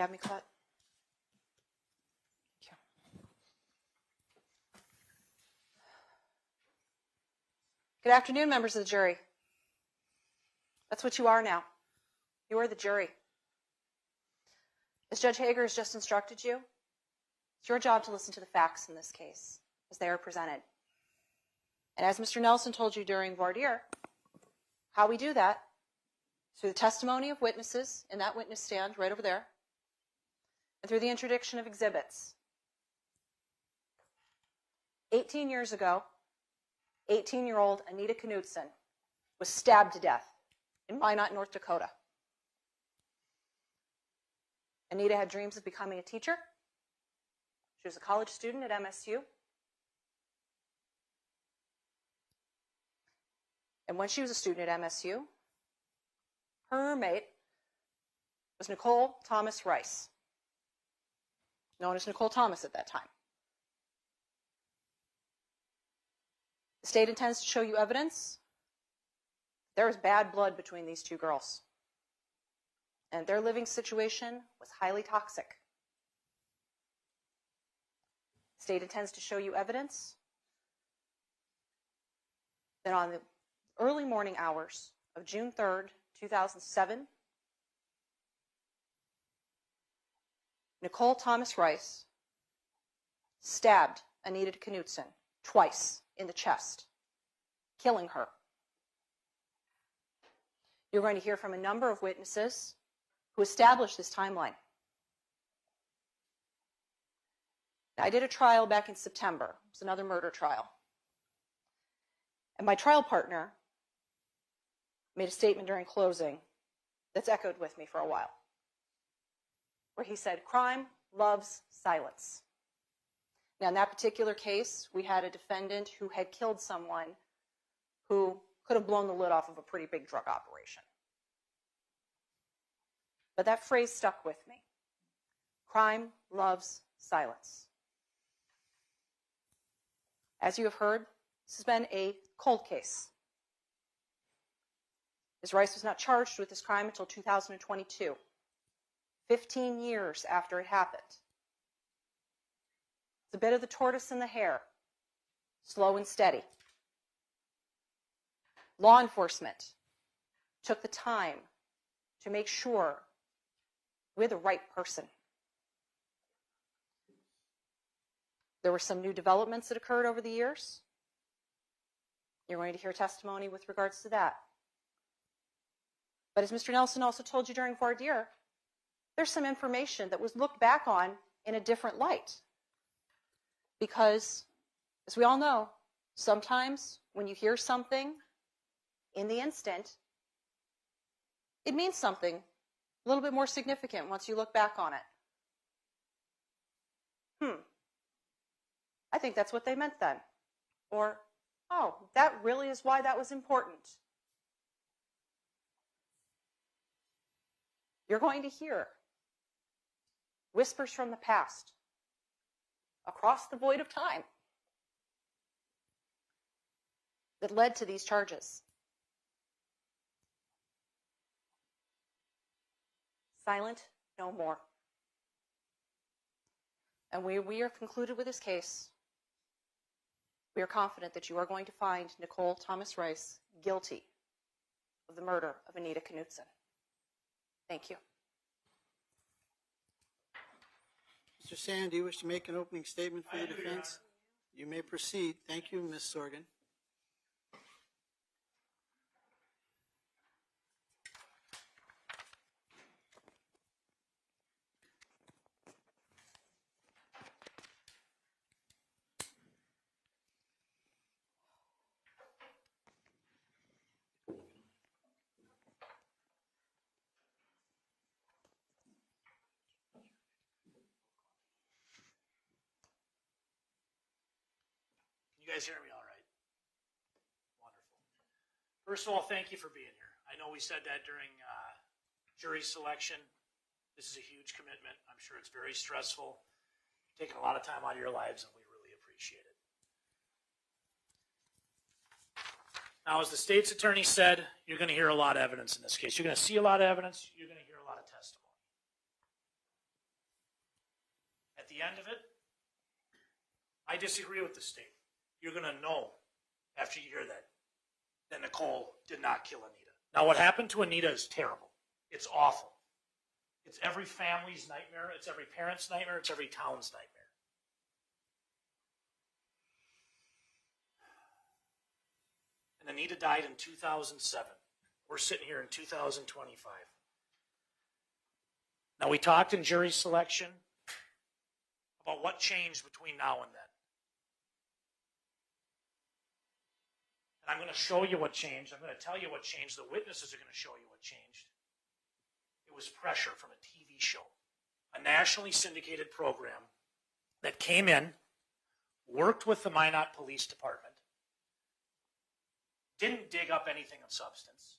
you have me, Colette? Thank you. Good afternoon, members of the jury. That's what you are now. You are the jury. As Judge Hager has just instructed you, it's your job to listen to the facts in this case as they are presented. And as Mr. Nelson told you during voir dire, how we do that is through the testimony of witnesses in that witness stand right over there, and through the introduction of exhibits. 18 years ago, 18-year-old Anita Knudsen was stabbed to death in Minot, North Dakota. Anita had dreams of becoming a teacher. She was a college student at MSU. And when she was a student at MSU, her roommate was Nichole Thomas Rice, known as Nichole Thomas at that time. The state intends to show you evidence. There was bad blood between these two girls, and their living situation was highly toxic. The state intends to show you evidence that on the early morning hours of June 3rd, 2007, Nichole Thomas Rice stabbed Anita Knudsen twice in the chest, killing her. You're going to hear from a number of witnesses who established this timeline. I did a trial back in September. It was another murder trial. And my trial partner made a statement during closing that's echoed with me for a while, where he said, "Crime loves silence." Now, in that particular case, we had a defendant who had killed someone who could have blown the lid off of a pretty big drug operation. But that phrase stuck with me. Crime loves silence. As you have heard, this has been a cold case. Ms. Rice was not charged with this crime until 2022, 15 years after it happened. It's a bit of the tortoise and the hare, slow and steady. Law enforcement took the time to make sure we're the right person. There were some new developments that occurred over the years. You're going to hear testimony with regards to that. But as Mr. Nelson also told you during voir dire, there's some information that was looked back on in a different light. Because, as we all know, sometimes when you hear something in the instant, it means something a little bit more significant once you look back on it. I think that's what they meant then. Or, oh, that really is why that was important. You're going to hear whispers from the past across the void of time that led to these charges. Silent no more. And we are concluded with this case. We are confident that you are going to find Nichole Thomas Rice guilty of the murder of Anita Knudsen. Thank you. Mr. Sand, do you wish to make an opening statement for the defense? You may proceed. Thank you, Ms. Sorgan. You guys hear me all right? Wonderful. First of all, thank you for being here. I know we said that during jury selection. This is a huge commitment. I'm sure it's very stressful. You're taking a lot of time out of your lives, and we really appreciate it. Now, as the state's attorney said, you're going to hear a lot of evidence in this case. You're going to see a lot of evidence. You're going to hear a lot of testimony. the end of it, I disagree with the state. You're going to know after you hear that Nichole did not kill Anita. Now, what happened to Anita is terrible. It's awful. It's every family's nightmare. It's every parent's nightmare. It's every town's nightmare. And Anita died in 2007. We're sitting here in 2025. Now, we talked in jury selection about what changed between now and then. And I'm going to show you what changed. I'm going to tell you what changed. The witnesses are going to show you what changed. It was pressure from a TV show, a nationally syndicated program that came in, worked with the Minot Police Department, didn't dig up anything of substance,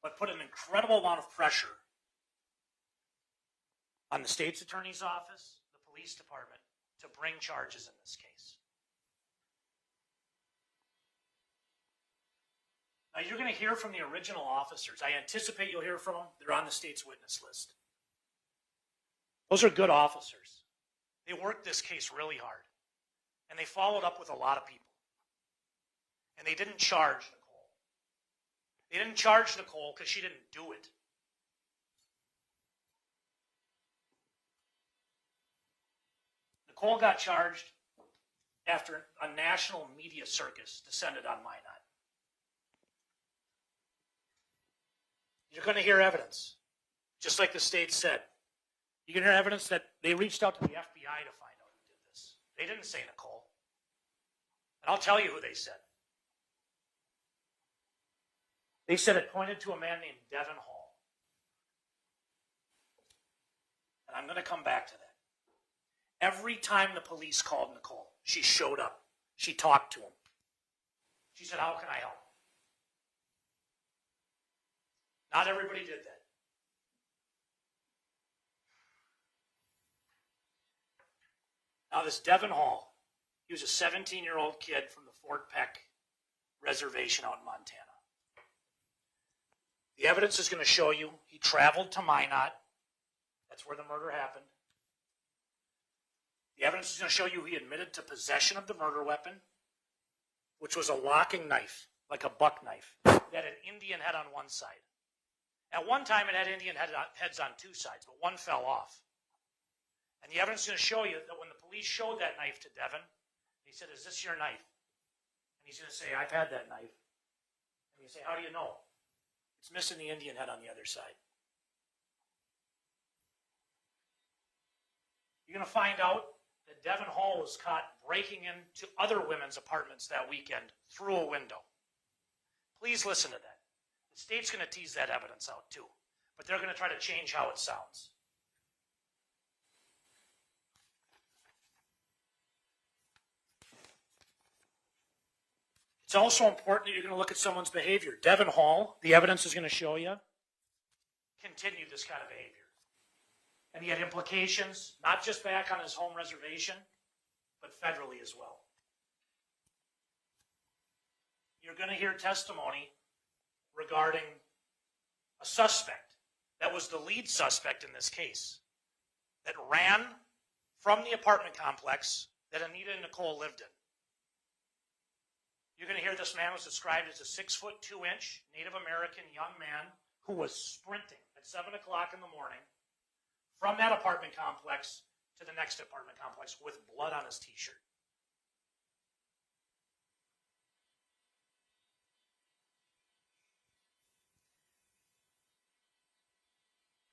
but put an incredible amount of pressure on the state's attorney's office, the police department, to bring charges in this case. Now, you're going to hear from the original officers. I anticipate you'll hear from them. They're on the state's witness list. Those are good officers. They worked this case really hard. And they followed up with a lot of people. And they didn't charge Nichole. They didn't charge Nichole because she didn't do it. Nichole got charged after a national media circus descended on Minot. You're going to hear evidence, just like the state said. You're going to hear evidence that they reached out to the FBI to find out who did this. They didn't say Nichole. And I'll tell you who they said. They said it pointed to a man named Devin Hall. And I'm going to come back to that. Every time the police called Nichole, she showed up. She talked to him. She said, "How can I help?" Not everybody did that. Now, this Devin Hall, he was a 17-year-old kid from the Fort Peck Reservation out in Montana. The evidence is going to show you he traveled to Minot. That's where the murder happened. The evidence is going to show you he admitted to possession of the murder weapon, which was a locking knife, like a buck knife, that had an Indian head on one side. At one time, it had Indian heads on two sides, but one fell off. And the evidence is going to show you that when the police showed that knife to Devin, he said, "Is this your knife?" And he's going to say, "I've had that knife." And you say, "How do you know?" It's missing the Indian head on the other side. You're going to find out that Devin Hall was caught breaking into other women's apartments that weekend through a window. Please listen to that. The state's going to tease that evidence out too, but they're going to try to change how it sounds. It's also important that you're going to look at someone's behavior. Devin Hall, the evidence is going to show you, continued this kind of behavior. And he had implications, not just back on his home reservation, but federally as well. You're going to hear testimony regarding a suspect that was the lead suspect in this case that ran from the apartment complex that Anita and Nichole lived in. You're going to hear this man was described as a 6'2" Native American young man who was sprinting at 7 o'clock in the morning from that apartment complex to the next apartment complex with blood on his t-shirt.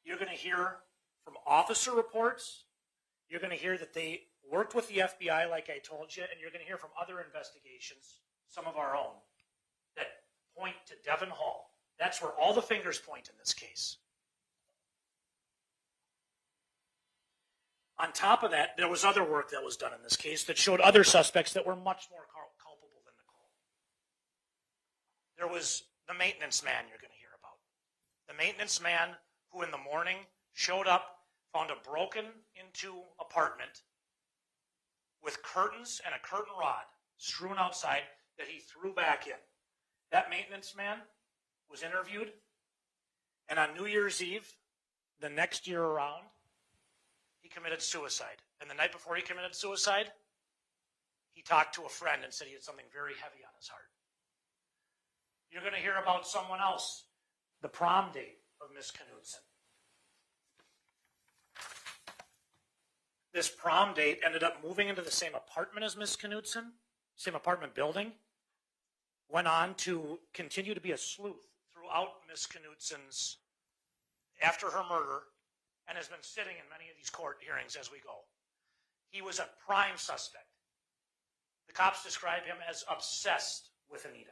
You're going to hear from officer reports. You're going to hear that they worked with the FBI, like I told you, and you're going to hear from other investigations, some of our own, that point to Devin Hall. That's where all the fingers point in this case. On top of that, there was other work that was done in this case that showed other suspects that were much more culpable than Nichole. There was the maintenance man you're going to hear about. The maintenance man who in the morning showed up, found a broken into apartment with curtains and a curtain rod strewn outside that he threw back in. That maintenance man was interviewed, and on New Year's Eve, the next year around, he committed suicide. And the night before he committed suicide, he talked to a friend and said he had something very heavy on his heart. You're going to hear about someone else, the prom date of Miss Knudsen. This prom date ended up moving into the same apartment as Miss Knudsen, same apartment building, went on to continue to be a sleuth throughout Miss Knudsen's, after her murder, and has been sitting in many of these court hearings as we go. He was a prime suspect. The cops describe him as obsessed with Anita.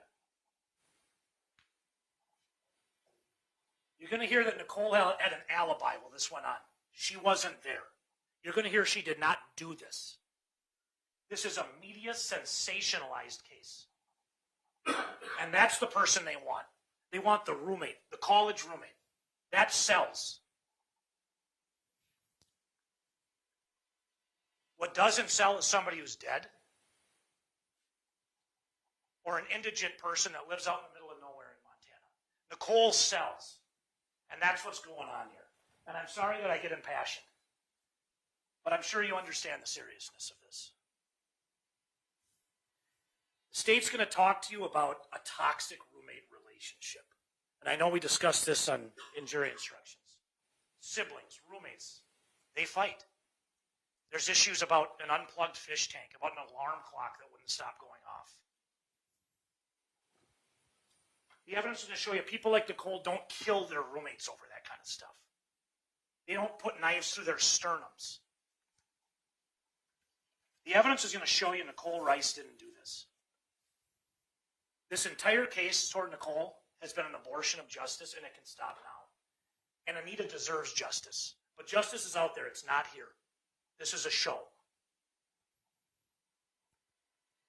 You're going to hear that Nichole had an alibi while this went on. She wasn't there. You're going to hear she did not do this. This is a media sensationalized case. And that's the person they want. They want the roommate, the college roommate. That sells. What doesn't sell is somebody who's dead or an indigent person that lives out in the middle of nowhere in Montana. Nichole sells. And that's what's going on here. And I'm sorry that I get impassioned. But I'm sure you understand the seriousness of this. The state's going to talk to you about a toxic roommate relationship. And I know we discussed this in jury instructions. Siblings, roommates, they fight. There's issues about an unplugged fish tank, about an alarm clock that wouldn't stop going off. The evidence is going to show you people like Nichole don't kill their roommates over that kind of stuff. They don't put knives through their sternums. The evidence is going to show you Nichole Rice didn't do this. This entire case toward Nichole has been an abortion of justice, and it can stop now. And Anita deserves justice. But justice is out there. It's not here. This is a show.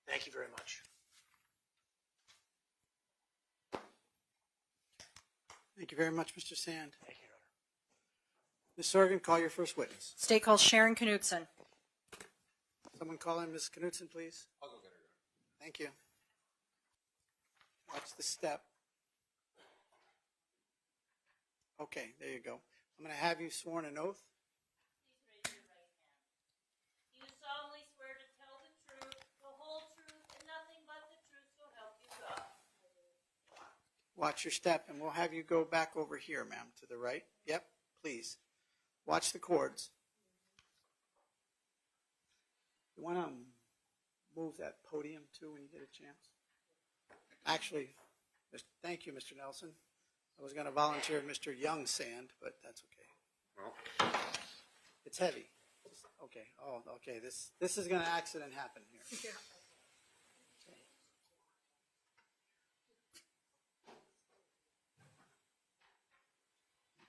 Thank you very much. Thank you very much, Mr. Sand. Thank you, Your Honor. Ms. Sorgan, call your first witness. State calls Sharon Knudsen. Someone call in Ms. Knudsen, please. I'll go get her. Thank you. Watch the step. Okay, there you go. I'm going to have you sworn an oath. Please raise your right hand. Do you solemnly swear to tell the truth, the whole truth, and nothing but the truth, so help you God? Watch your step, and we'll have you go back over here, ma'am, to the right. Yep, please. Watch the cords. You want to move that podium, too, when you get a chance? Actually, thank you, Mr. Nelson. I was going to volunteer Mr. Young Sand, but that's okay. Well, It's heavy. Okay. Oh, okay. This is going to accident happen here. Okay.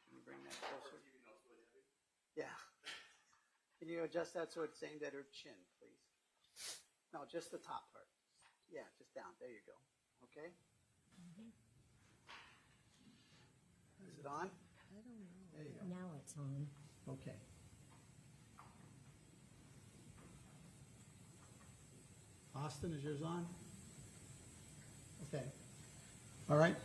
Can you bring that closer? Yeah. Can you adjust that so it's aimed at her chin, please? No, just the top part. Yeah, just down. There you go. Okay. Is it on? I don't know. There you go. Now it's on. Okay. Austin, is yours on? Okay. All right.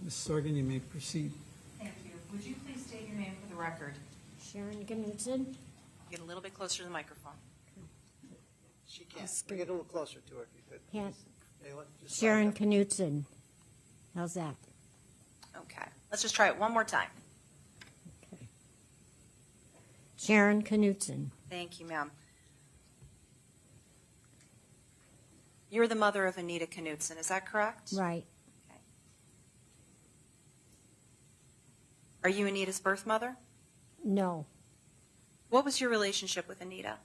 Ms. Sorgan, you may proceed. Thank you. Would you please state your name for the record? Sharon Knudsen. Get a little bit closer to the microphone. She can. Bring it a little closer to her if you could. Can't. Ayla, just Sharon slide it Knudsen. How's that? Okay. Let's just try it one more time. Okay. Sharon Knudsen. Thank you, ma'am. You're the mother of Anita Knudsen, is that correct? Right. Okay. Are you Anita's birth mother? No. What was your relationship with Anita?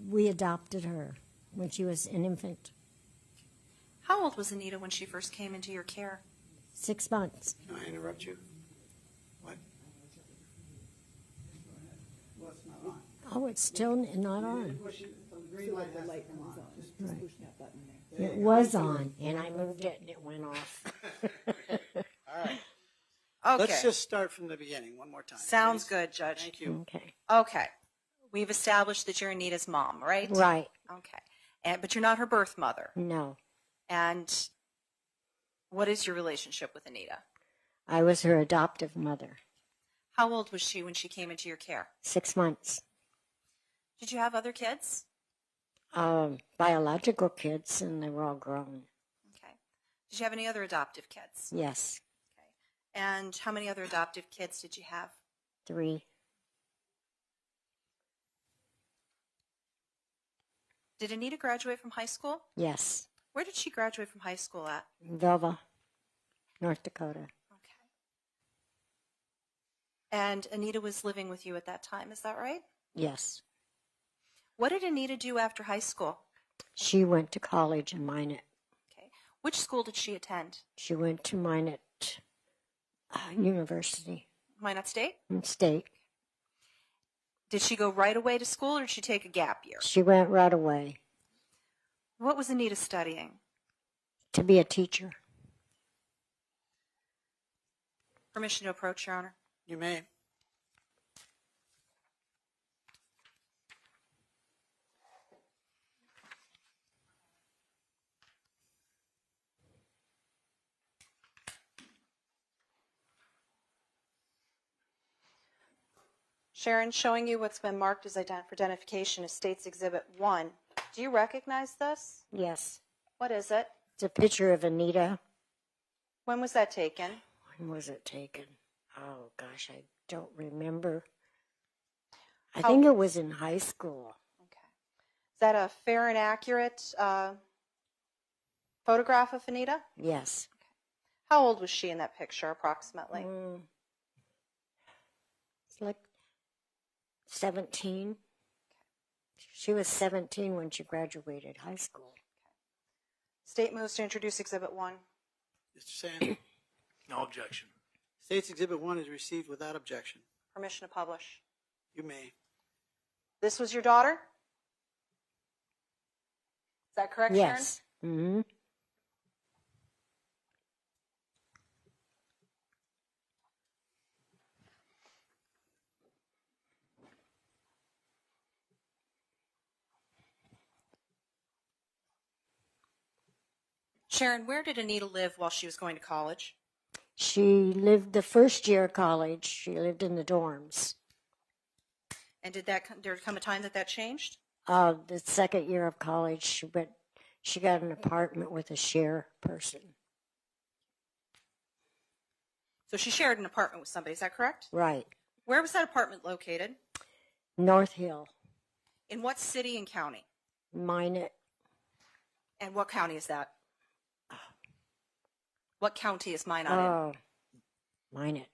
We adopted her when she was an infant. How old was Anita when she first came into your care? 6 months. Can I interrupt you? What? Well, it's not on. Oh, it's still not on. Push it. The green light has to come on. Just Right. push that button there. It was on, and I moved it, and it went off. All right. Okay. Let's just start from the beginning one more time. Sounds please. good, Judge. Thank you. Okay. Okay. We've established that you're Anita's mom, right? Right. Okay. But you're not her birth mother. No. And what is your relationship with Anita? I was her adoptive mother. How old was she when she came into your care? 6 months. Did you have other kids? Biological kids, and they were all grown. Okay. Did you have any other adoptive kids? Yes, Okay. And how many other adoptive kids did you have? 3. Did Anita graduate from high school? Yes, Where did she graduate from high school at? Velva, North Dakota. Okay. And Anita was living with you at that time, is that right? Yes. What did Anita do after high school? She went to college in Minot. Okay. Which school did she attend? She went to Minot University Minot State? State. Did she go right away to school or did she take a gap year? She went right away What was Anita studying? to be a teacher. Permission to approach, Your Honor. You may. Sharon, showing you what's been marked as for identification as State's Exhibit 1. Do you recognize this? Yes. What is it? It's a picture of Anita. When was that taken? When was it taken? Oh, gosh, I don't remember. I How- think it was in high school. Okay. Is that a fair and accurate photograph of Anita? Yes. How old was she in that picture, approximately? It's like 17. She was 17 when she graduated high school. State moves to introduce Exhibit 1. Mr. Sand. No objection. State's Exhibit 1 is received without objection. Permission to publish. You may. This was your daughter? Is that correct, Yes. Mm-hmm. Sharon, where did Anita live while she was going to college? She lived the first year of college. She lived in the dorms. And did there come a time that changed? The second year of college, she got an apartment with a share person. So she shared an apartment with somebody, is that correct? Right. Where was that apartment located? North Hill, In what city and county? Minot. And what county is that? What county is Minot Oh, Minot.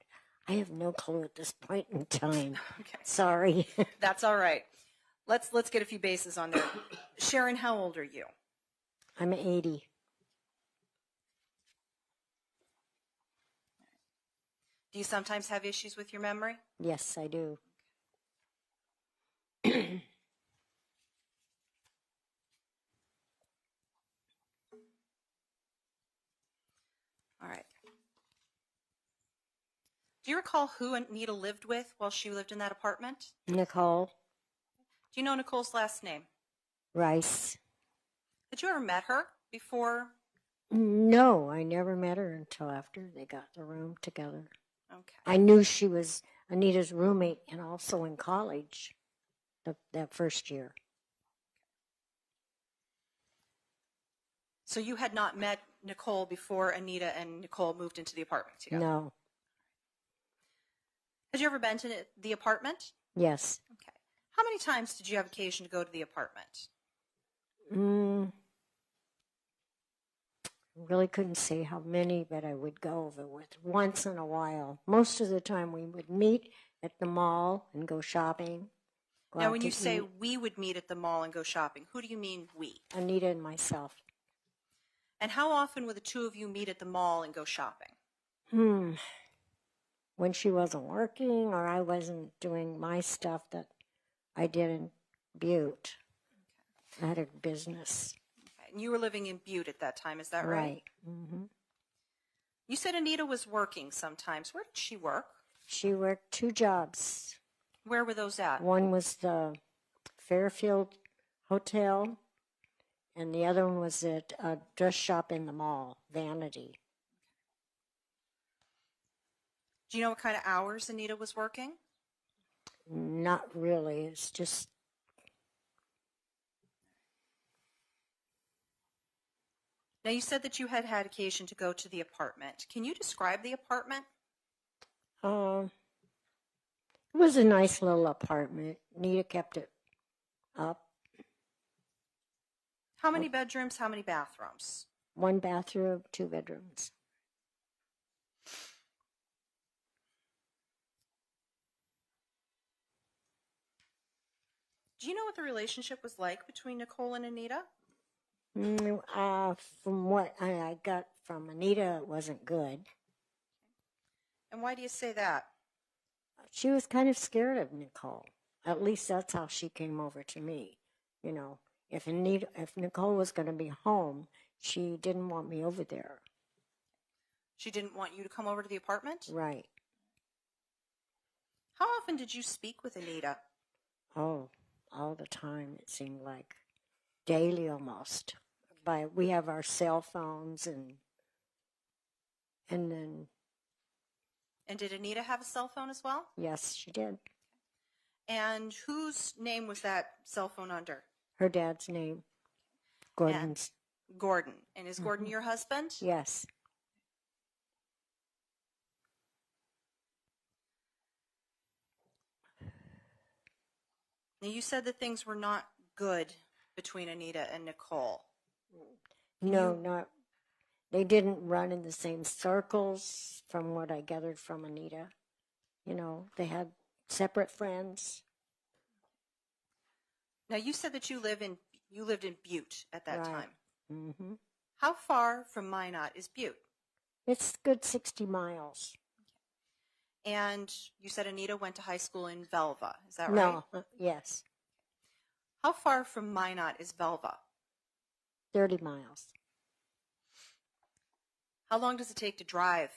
I have no clue at this point in time. in? Okay. Sorry. That's all right. Let's get a few bases on there. Sharon, how old are you? I'm 80. Do you sometimes have issues with your memory? Yes, I do. All right. Do you recall who Anita lived with while she lived in that apartment? Nichole Do you know Nicole's last name? Rice. Had you ever met her before? No, I never met her until after they got the room together. Okay. I knew she was Anita's roommate and also in college that first year. So you had not met Nichole before Anita and Nichole moved into the apartment together? No. Had you ever been to the apartment? Yes. Okay. How many times did you have occasion to go to the apartment? Really couldn't say how many, but I would go over with once in a while. Most of the time we would meet at the mall and go shopping. Go Now, out when to you say eat. we would meet at the mall and go shopping, who do you mean we? Anita and myself. And how often would the two of you meet at the mall and go shopping? When she wasn't working or I wasn't doing my stuff that I did in Butte. I had a business. Okay. And you were living in Butte at that time, is that right? Right. Mm-hmm. You said Anita was working sometimes. Where did she work? She worked 2 jobs. Where were those at? One was the Fairfield Hotel, and the other one was at a dress shop in the mall, Vanity. Do you know what kind of hours Anita was working? Not really. It's just Now, you said that you had had occasion to go to the apartment. Can you describe the apartment? it was a nice little apartment. Nita kept it up. How many bedrooms, how many bathrooms? 1 bathroom, 2 bedrooms. Do you know what the relationship was like between Nichole and Anita? From what I got from Anita, it wasn't good. And why do you say that? She was kind of scared of Nichole. At least that's how she came over to me. You know, if Nichole was going to be home, she didn't want me over there. She didn't want you to come over to the apartment? Right. How often did you speak with Anita? Oh, all the time, it seemed like. Daily almost. We have our cell phones and then, And did Anita have a cell phone as well? yes, she did. And whose name was that cell phone under? Her dad's name, Gordon's. Gordon. And is Gordon your husband? Yes. Now, you said that things were not good between Anita and Nichole. No, not. They didn't run in the same circles, from what I gathered from Anita. You know, they had separate friends. Now, you said that you lived in Butte at that Right. time. Mm-hmm. How far from Minot is Butte? It's good 60 miles. And you said Anita went to high school in Velva. Is that right? No, yes, How far from Minot is Velva? 30 miles. How long does it take to drive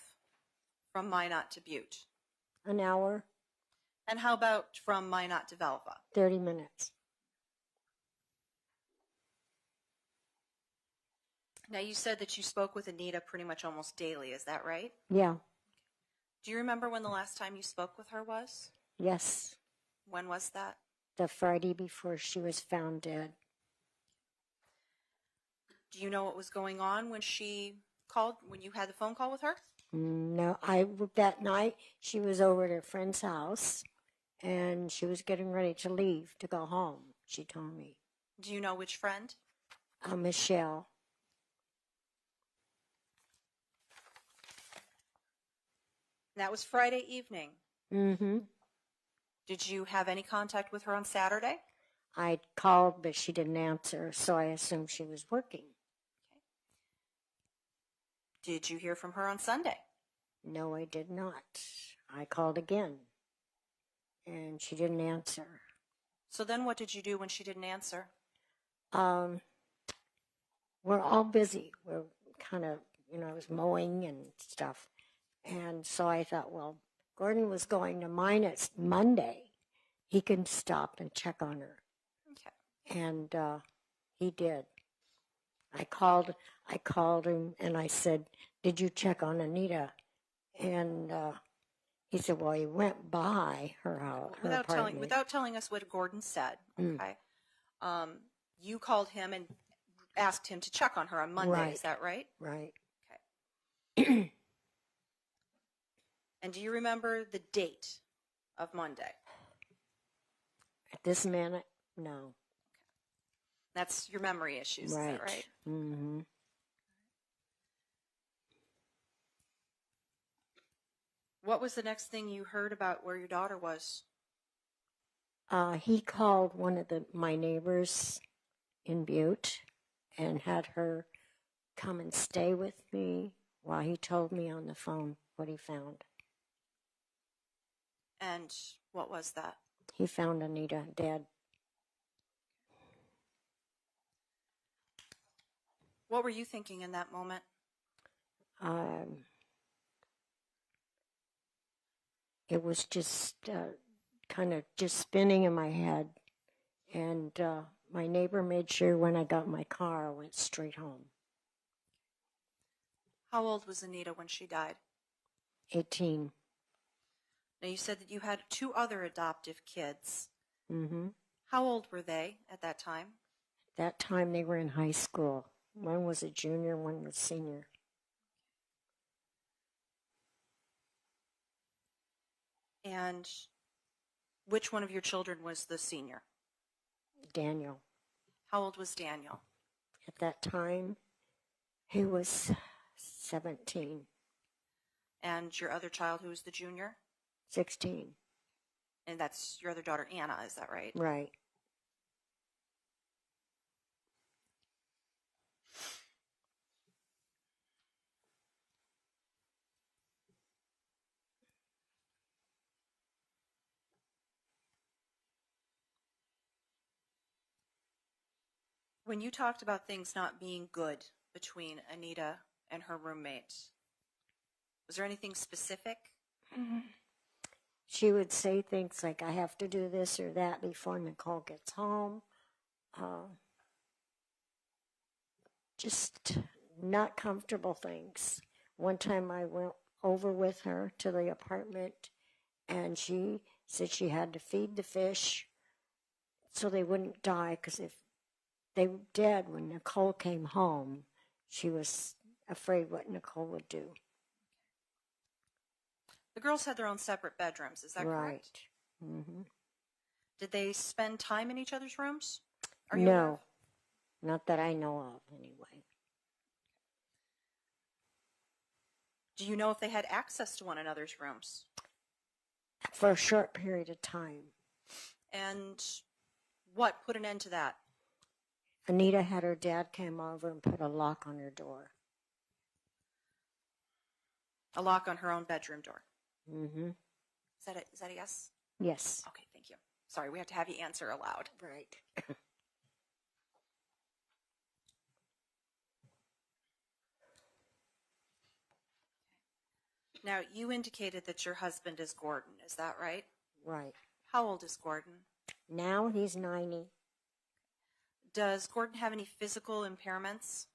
from Minot to Butte? An hour, And how about from Minot to Velva? 30 minutes. Now, you said that you spoke with Anita pretty much almost daily. Is that right? Yeah, Do you remember when the last time you spoke with her was? yes. When was that? The Friday before she was found dead. Do you know what was going on when she called, when you had the phone call with her? No, that night she was over at a friend's house and she was getting ready to leave to go home, she told me. Do you know which friend? Michelle. That was Friday evening. Mm-hmm. Did you have any contact with her on Saturday? I called, but she didn't answer, so I assumed she was working. Did you hear from her on Sunday? No, I did not. I called again, and she didn't answer. So then what did you do when she didn't answer? We're all busy. We're kind of, I was mowing and stuff. And so I thought, well, Gordon was going to mine it Monday. He can stop and check on her. Okay. And he did. I called him and I said, did you check on Anita? And he said, well, he went by her house, her apartment. Without telling us what Gordon said, Mm. okay? You called him and asked him to check on her on Monday. Right. Is that right? Right. Okay. And do you remember the date of Monday? At this minute, no. That's your memory issues, Right. is that right? Mm-hmm. What was the next thing you heard about where your daughter was? He called one of my neighbors in Butte and had her come and stay with me while he told me on the phone what he found. And what was that? He found Anita dead. What were you thinking in that moment? It was just kind of just spinning in my head. And my neighbor made sure when I got my car, I went straight home. How old was Anita when she died? 18. Now, you said that you had 2 other adoptive kids. Mm-hmm. How old were they at that time? That time they were in high school. One was a junior, one was senior. And which one of your children was the senior? Daniel. How old was Daniel? At that time, he was 17, And your other child, who was the junior? 16. And that's your other daughter, Anna, is that right? Right. When you talked about things not being good between Anita and her roommate, was there anything specific? She would say things like, I have to do this or that before Nichole gets home. Just not comfortable things. One time I went over with her to the apartment and she said she had to feed the fish so they wouldn't die, because if they were dead when Nichole came home, she was afraid what Nichole would do. The girls had their own separate bedrooms, is that correct? Right. Mm-hmm. Did they spend time in each other's rooms? Are you aware No, of? not that I know of anyway. Do you know if they had access to one another's rooms? For a short period of time. And what put an end to that? Anita had her dad come over and put a lock on her door. A lock on her own bedroom door. Mm-hmm. Is that a yes? Yes. Okay, thank you. Sorry, we have to have you answer aloud. Right. Now, you indicated that your husband is Gordon, is that right? Right. How old is Gordon? Now he's 90. Does Gordon have any physical impairments?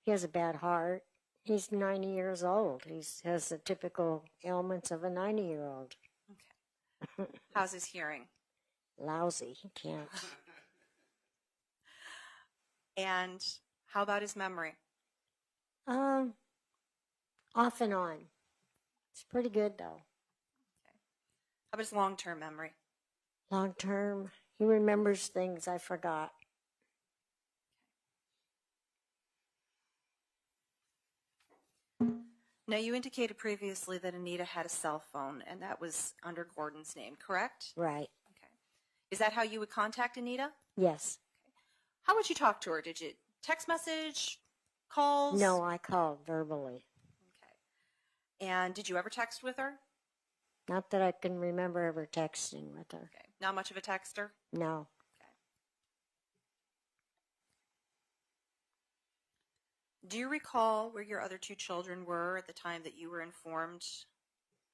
He has a bad heart. He's 90 years old. He has the typical ailments of a 90-year-old. Okay. How's his hearing? Lousy. He can't. And how about his memory? Off and on. It's pretty good, though. Okay. How about his long-term memory? Long term, he remembers things I forgot. Now, you indicated previously that Anita had a cell phone, and that was under Gordon's name, correct? Right. Okay. Is that how you would contact Anita? Yes. How would you talk to her? Did you text message, calls? No, I called verbally. Okay. And did you ever text with her? Not that I can remember ever texting with her. Okay. Not much of a texter? No. Okay. Do you recall where your other 2 children were at the time that you were informed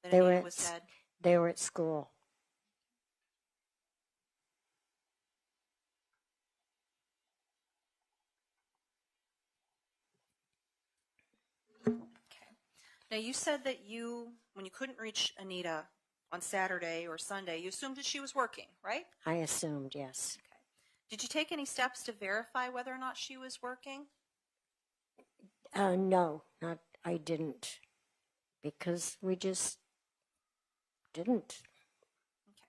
that Anita was dead? They were at school. Okay. Now, you said that when you couldn't reach Anita on Saturday or Sunday, you assumed that she was working, right? I assumed, yes. Okay. Did you take any steps to verify whether or not she was working? No, I didn't. Because we just didn't. Okay.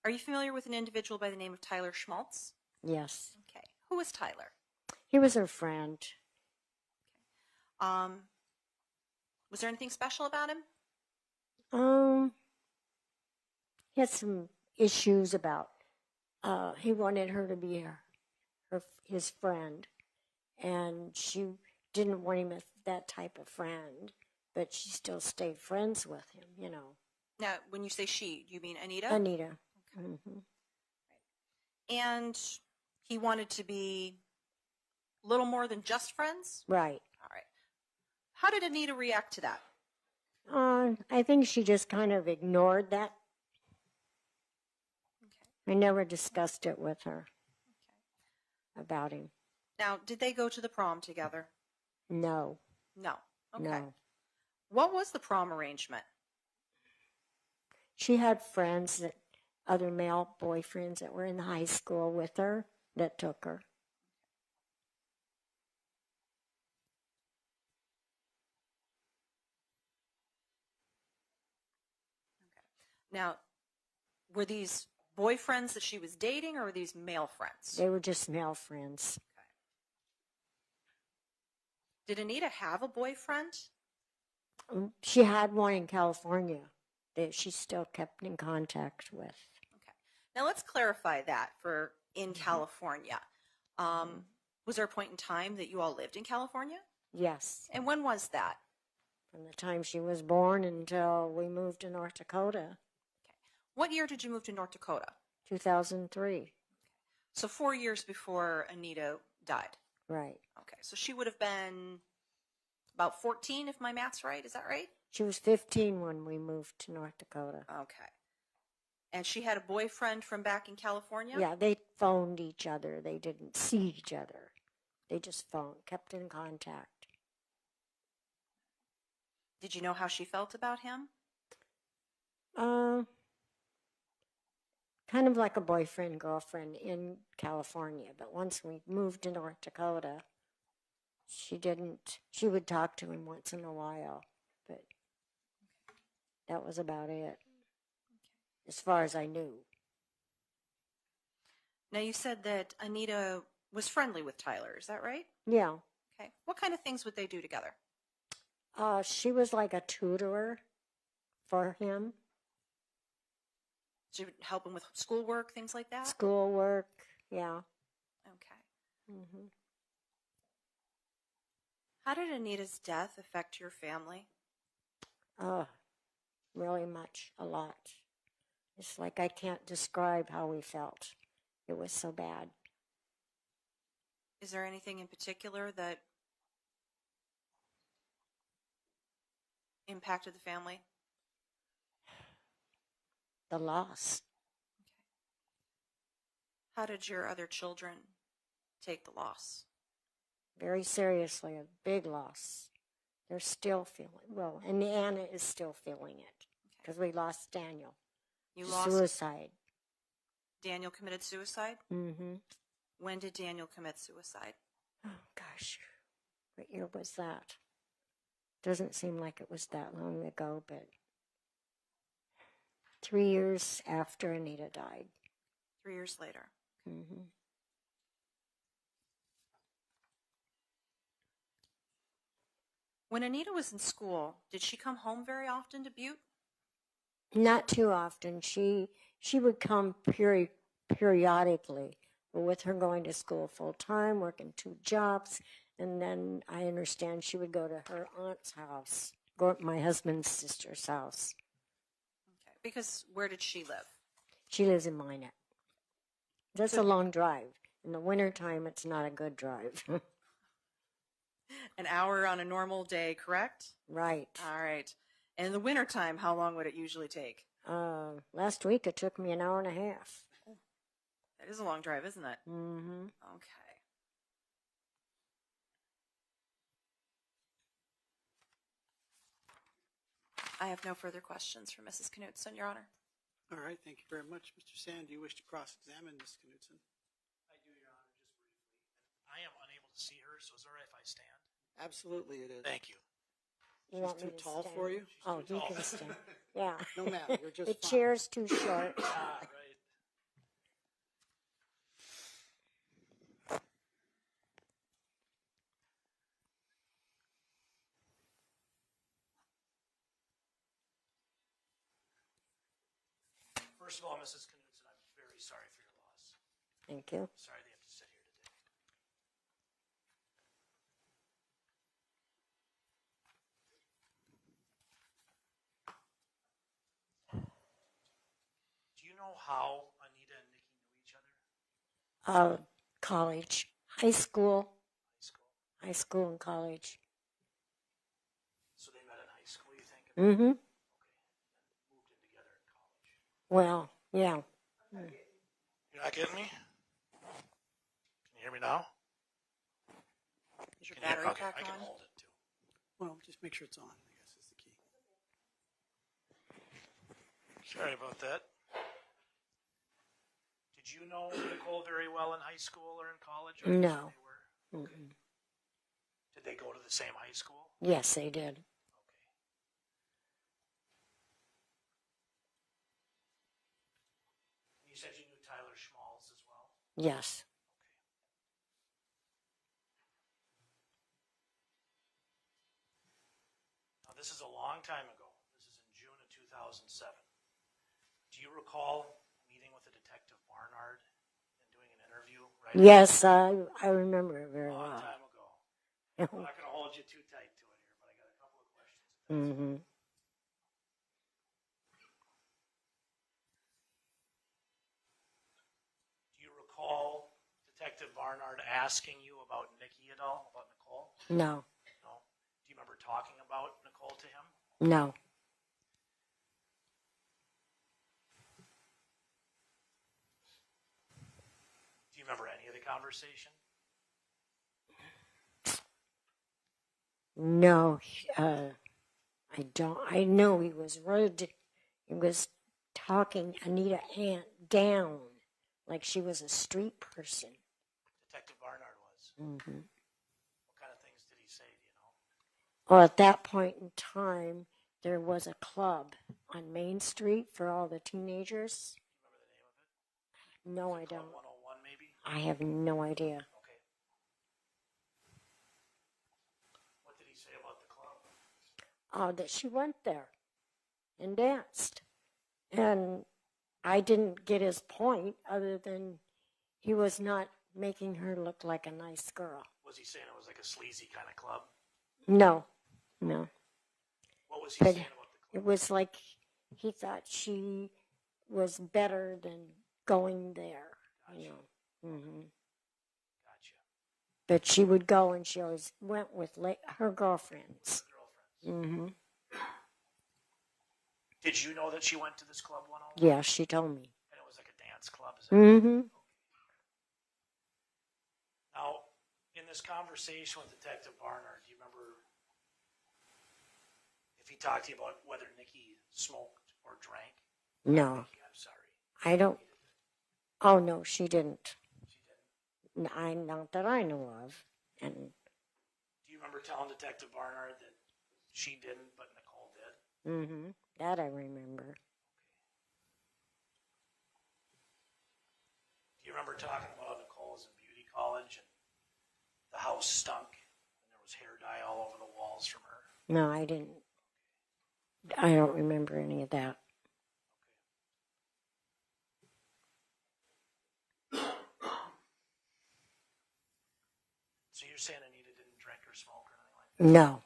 Are you familiar with an individual by the name of Tyler Schmaltz? Yes. Okay. Who was Tyler? He was her friend. Was there anything special about him? He had some issues about, he wanted her to be his friend, and she didn't want him as that type of friend, but she still stayed friends with him, you know. Now, when you say she, do you mean Anita? Anita. Okay. Mm-hmm. And he wanted to be a little more than just friends? Right. All right. How did Anita react to that? I think she just kind of ignored that. Okay. I never discussed it with her about him. Now, did they go to the prom together? No. No. Okay. No. What was the prom arrangement? She had friends that other male boyfriends that were in high school with her that took her. Now, were these boyfriends that she was dating, or were these male friends? They were just male friends. Did Anita have a boyfriend? She had one in California that she still kept in contact with. Okay. Now let's clarify that for in California. Was there a point in time that you all lived in California? Yes. And when was that? From the time she was born until we moved to North Dakota, What year did you move to North Dakota? 2003. So 4 years before Anita died. Right. Okay, so she would have been about 14, if my math's right. Is that right? She was 15 when we moved to North Dakota. Okay. And she had a boyfriend from back in California? Yeah, they phoned each other. They didn't see each other. They just phoned, kept in contact. Did you know how she felt about him? Kind of like a boyfriend, girlfriend in California. But once we moved to North Dakota, she would talk to him once in a while. But that was about it, as far as I knew. Now, you said that Anita was friendly with Tyler. Is that right? Yeah. Okay. What kind of things would they do together? She was like a tutor for him. She would help him with schoolwork, things like that? Schoolwork, yeah. Okay. Hmm. How did Anita's death affect your family? Really much, a lot. It's like I can't describe how we felt. It was so bad. Is there anything in particular that impacted the family? The loss. How did your other children take the loss? Very seriously, a big loss. They're still feeling, and Anna is still feeling it because we lost Daniel. You lost Suicide. Daniel committed suicide? Mm-hmm. When did Daniel commit suicide? Oh, gosh. What year was that? Doesn't seem like it was that long ago, but 3 years after Anita died. 3 years later. Mm-hmm. When Anita was in school, did she come home very often to Butte? Not too often. She would come periodically, but with her going to school full time, working 2 jobs, and then I understand she would go to her aunt's house, go to my husband's sister's house. Okay. Because where did she live? She lives in Minot. That's a long drive. In the wintertime, it's not a good drive. An hour on a normal day, correct? Right. All right. And in the wintertime, how long would it usually take? Last week, it took me an hour and a half. That is a long drive, isn't it? Mm-hmm. Okay. I have no further questions for Mrs. Knutson, Your Honor. All right, thank you very much. Mr. Sand, do you wish to cross-examine Ms. Knutson? I do, Your Honor, just briefly. I am unable to see her, so is it all right if I stand? Absolutely it is. Thank you. You want She's me too to tall stand? for you? Oh, you can stand. Yeah. No matter, you're just The fine. chair's too short. Ah, right. First of all, Mrs. Knudsen, I'm very sorry for your loss. Thank you. Sorry that you have to sit here today. Do you know how Anita and Nikki knew each other? College, high school, High school. high school and college. So they met in high school, you think? Mm-hmm. Okay. And moved in together in college. Well, yeah. You're not getting me? Can you hear me now? Is your Can you hear- battery okay, pack I can on? hold it too. Well, just make sure it's on, I guess is the key. Sorry about that. Did you know Nichole very well in high school or in college? Or No. they were? Okay. Did they go to the same high school? Yes, they did. Okay. You said you knew Tyler Schmalz as well? Yes. Now, this is a long time ago. This is in June of 2007. Do you recall meeting with the detective Barnard and doing an interview? Right Yes, I remember it very a long well. time ago. I'm not going to hold you too tight to it here, but I got a couple of questions. Mm-hmm. Do you recall Detective Barnard asking you about Nikki at all, about Nichole? No. No. Do you remember talking about Nichole to him? No. Do you remember any of the conversation? No. I don't. I know he was rude. He was talking Anita Ant down like she was a street person. Detective Barnard was. Mm-hmm. What kind of things did he say, do you know? Well, at that point in time, there was a club on Main Street for all the teenagers. Do you remember the name of it? No, Was I it Club don't. 101 maybe? I have no idea. Okay. What did he say about the club? That she went there and danced. And I didn't get his point other than he was not making her look like a nice girl. Was he saying it was like a sleazy kind of club? No. What was he But saying about the it club? was like he thought she was better than going there. Gotcha. You know. Mm-hmm. Gotcha. But she would go and she always went with her girlfriends. Girlfriends. Mm-hmm. Did you know that she went to this Club 101? Yeah, she told me. And it was like a dance club, is that Mm-hmm. Now, in this conversation with Detective Barnard, do you remember if he talked to you about whether Nikki smoked or drank? No, Nikki, I'm sorry. I don't. Oh, no, she didn't. She didn't. Not that I know of. And Do you remember telling Detective Barnard that she didn't, but Nichole did? mm-hmm, that I remember. Do you remember talking about how Nichole was in beauty college and the house stunk and there was hair dye all over the walls from her? No, I didn't. I don't remember any of that. So you're saying Anita didn't drink or smoke or anything like that? No.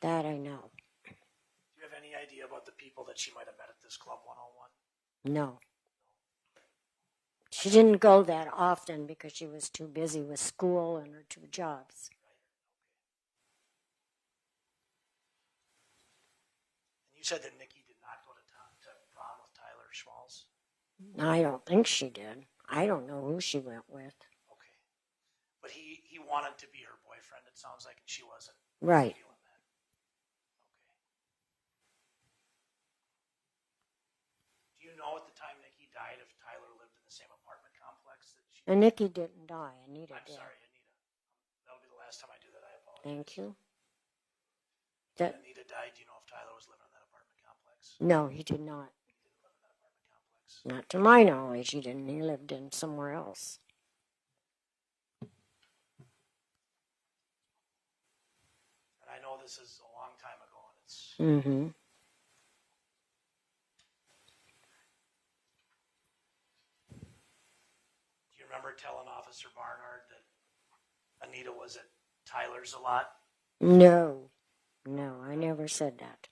That I know. Do you have any idea about the people that she might have met at this Club 101? No. She didn't go that often because she was too busy with school and her 2 jobs. And you said that Nikki did not go to prom with Tyler Schmalz? I don't think she did. I don't know who she went with. Okay. But he wanted to be her boyfriend, it sounds like, and she wasn't Right. feeling that. Okay. Do you know at the time Nikki died if Tyler lived in the same apartment complex that she And Nikki didn't die. Anita I'm did. sorry, Anita. That'll be the last time I do that. I apologize. Thank you. When Anita died, do you know if Tyler was living in that apartment complex? No, he did not. He didn't live in that apartment complex. Not to my knowledge, he didn't. He lived in somewhere else. And I know this is a long time ago, and it's Mm-hmm. Do you remember telling Officer Barnard that Anita was at Tyler's a lot? No. No, I never said that.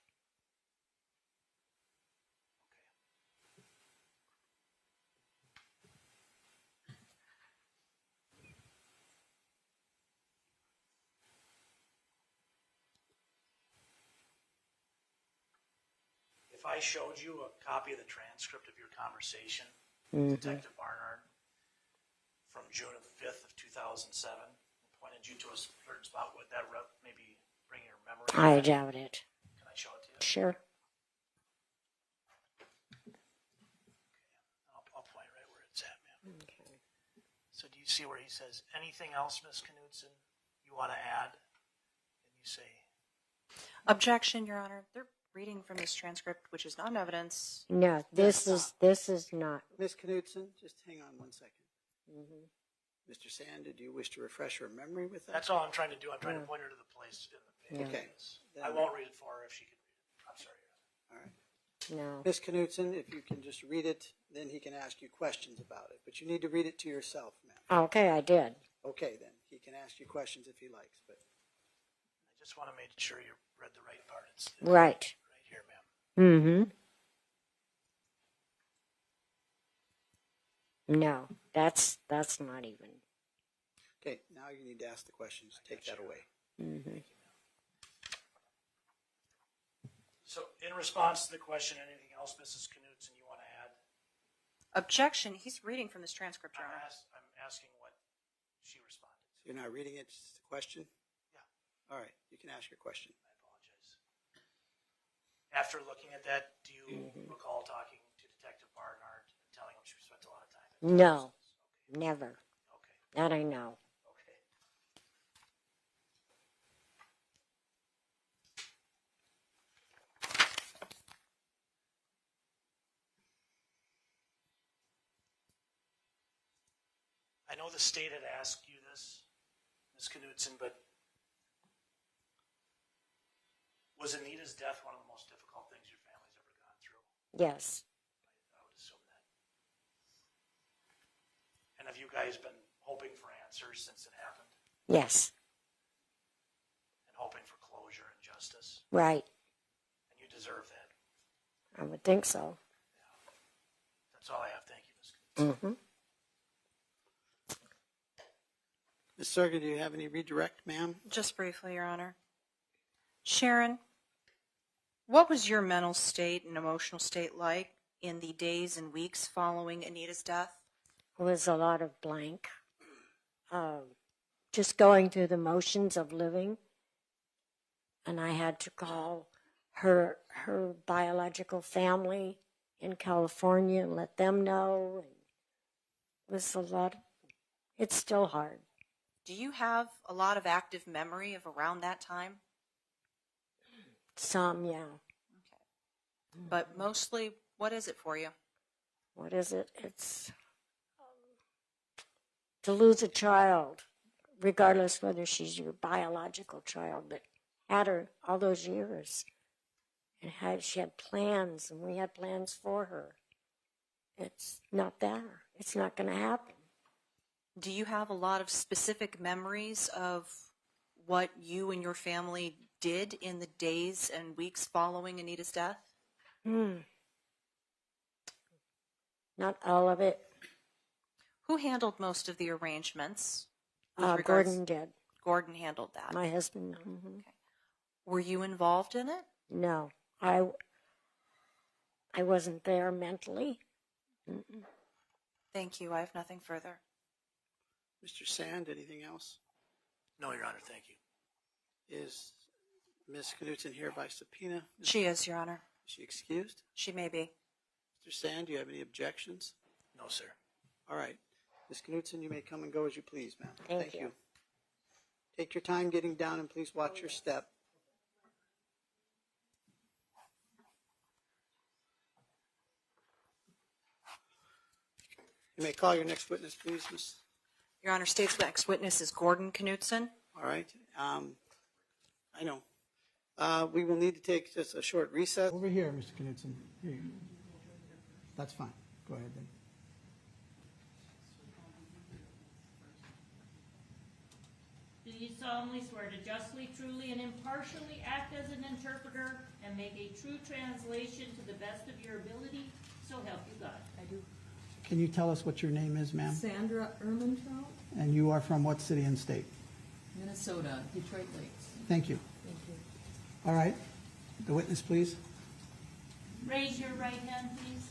If I showed you a copy of the transcript of your conversation Mm-hmm. with Detective Barnard from June of the 5th of 2007, pointed you to a certain spot, would that maybe bring your memory I back? doubt it. Can I show it to you? Sure. I'll point right where it's at, ma'am. Okay. So do you see where he says, anything else, Ms. Knudsen, you want to add? And you say, Objection, Your Honor. They're reading from this transcript, which is not evidence. No, this is not. Ms. Knudsen, just hang on 1 second. Mr. Sand, did you wish to refresh her memory with that? that's all I'm trying to do. I'm trying to point her to the place in the page. Okay. I won't read it for her if she can read it. I'm sorry, Your Honor. All right. No. Ms. Knudsen, if you can just read it, then he can ask you questions about it. But you need to read it to yourself, ma'am. Okay, I did. Okay, then. He can ask you questions if he likes. But I just want to make sure you read the right part. It's Right. right here, ma'am. Mm-hmm. No, that's not even. okay, now you need to ask the questions. Take that away. Mm-hmm. So in response to the question, anything else, Mrs. Knudsen, you want to add? Objection. He's reading from this transcript, Your Honor. I'm asking what she responded. So you're not reading it, just a question? Yeah. All right, you can ask your question. I apologize. After looking at that, do you recall talking to Detective Barnard and telling him she spent a lot of time? No, never. Okay. That I know. Okay. I know the state had asked you this, Ms. Knudsen, but was Anita's death one of the most difficult things your family's ever gone through? Yes. I would assume that. And have you guys been hoping for answers since it happened? Yes. And hoping for closure and justice? Right. And you deserve that. I would think so. That's all I have. Thank you, Ms. Knudsen. Mm-hmm. Ms. Serga, do you have any redirect, ma'am? Just briefly, Your Honor. Sharon, what was your mental state and emotional state like in the days and weeks following Anita's death? It was a lot of blank. Just going through the motions of living. And I had to call her biological family in California and let them know. It was a lot. It's still hard. Do you have a lot of active memory of around that time? Some, yeah. Okay. But mostly, what is it for you? What is it? It's to lose a child, regardless whether she's your biological child, but had her all those years. And she had plans, and we had plans for her. It's not there. It's not going to happen. Do you have a lot of specific memories of what you and your family did in the days and weeks following Anita's death? Not all of it. Who handled most of the arrangements? Gordon did. Gordon handled that. My husband. Mm-hmm. Okay. Were you involved in it? No, I wasn't there mentally. Mm-mm. Thank you. I have nothing further. Mr. Sand, anything else? No, Your Honor. Thank you. Is Ms. Knudsen here by subpoena? She is, Your Honor. Is she excused? She may be. Mr. Sand, do you have any objections? No, sir. All right. Ms. Knudsen, you may come and go as you please, ma'am. Thank you. Take your time getting down and please watch your step. You may call your next witness, please, Ms. Your Honor, state's next witness is Gordon Knudsen. All right. I know. We will need to take just a short recess. Over here, Mr. Knudsen. Here you go. That's fine. Go ahead then. Do you solemnly swear to justly, truly, and impartially act as an interpreter and make a true translation to the best of your ability? So help you God. I do. Can you tell us what your name is, ma'am? Sandra Ermentrout, And you are from what city and state? Minnesota, Detroit Lakes. Thank you. Thank you. All right. The witness, please. Raise your right hand, please.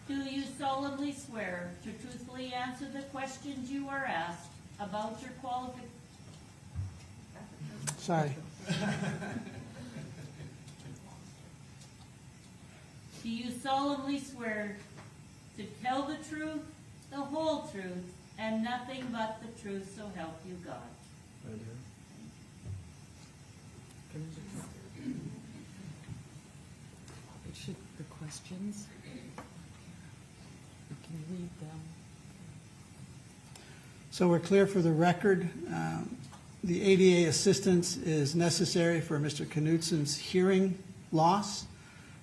Do you solemnly swear to truthfully answer the questions you are asked about your Sorry. Do you solemnly swear to tell the truth, the whole truth, and nothing but the truth, so help you God? I do. It should, the questions, you can read them. So we're clear for the record. The ADA assistance is necessary for Mr. Knutsen's hearing loss.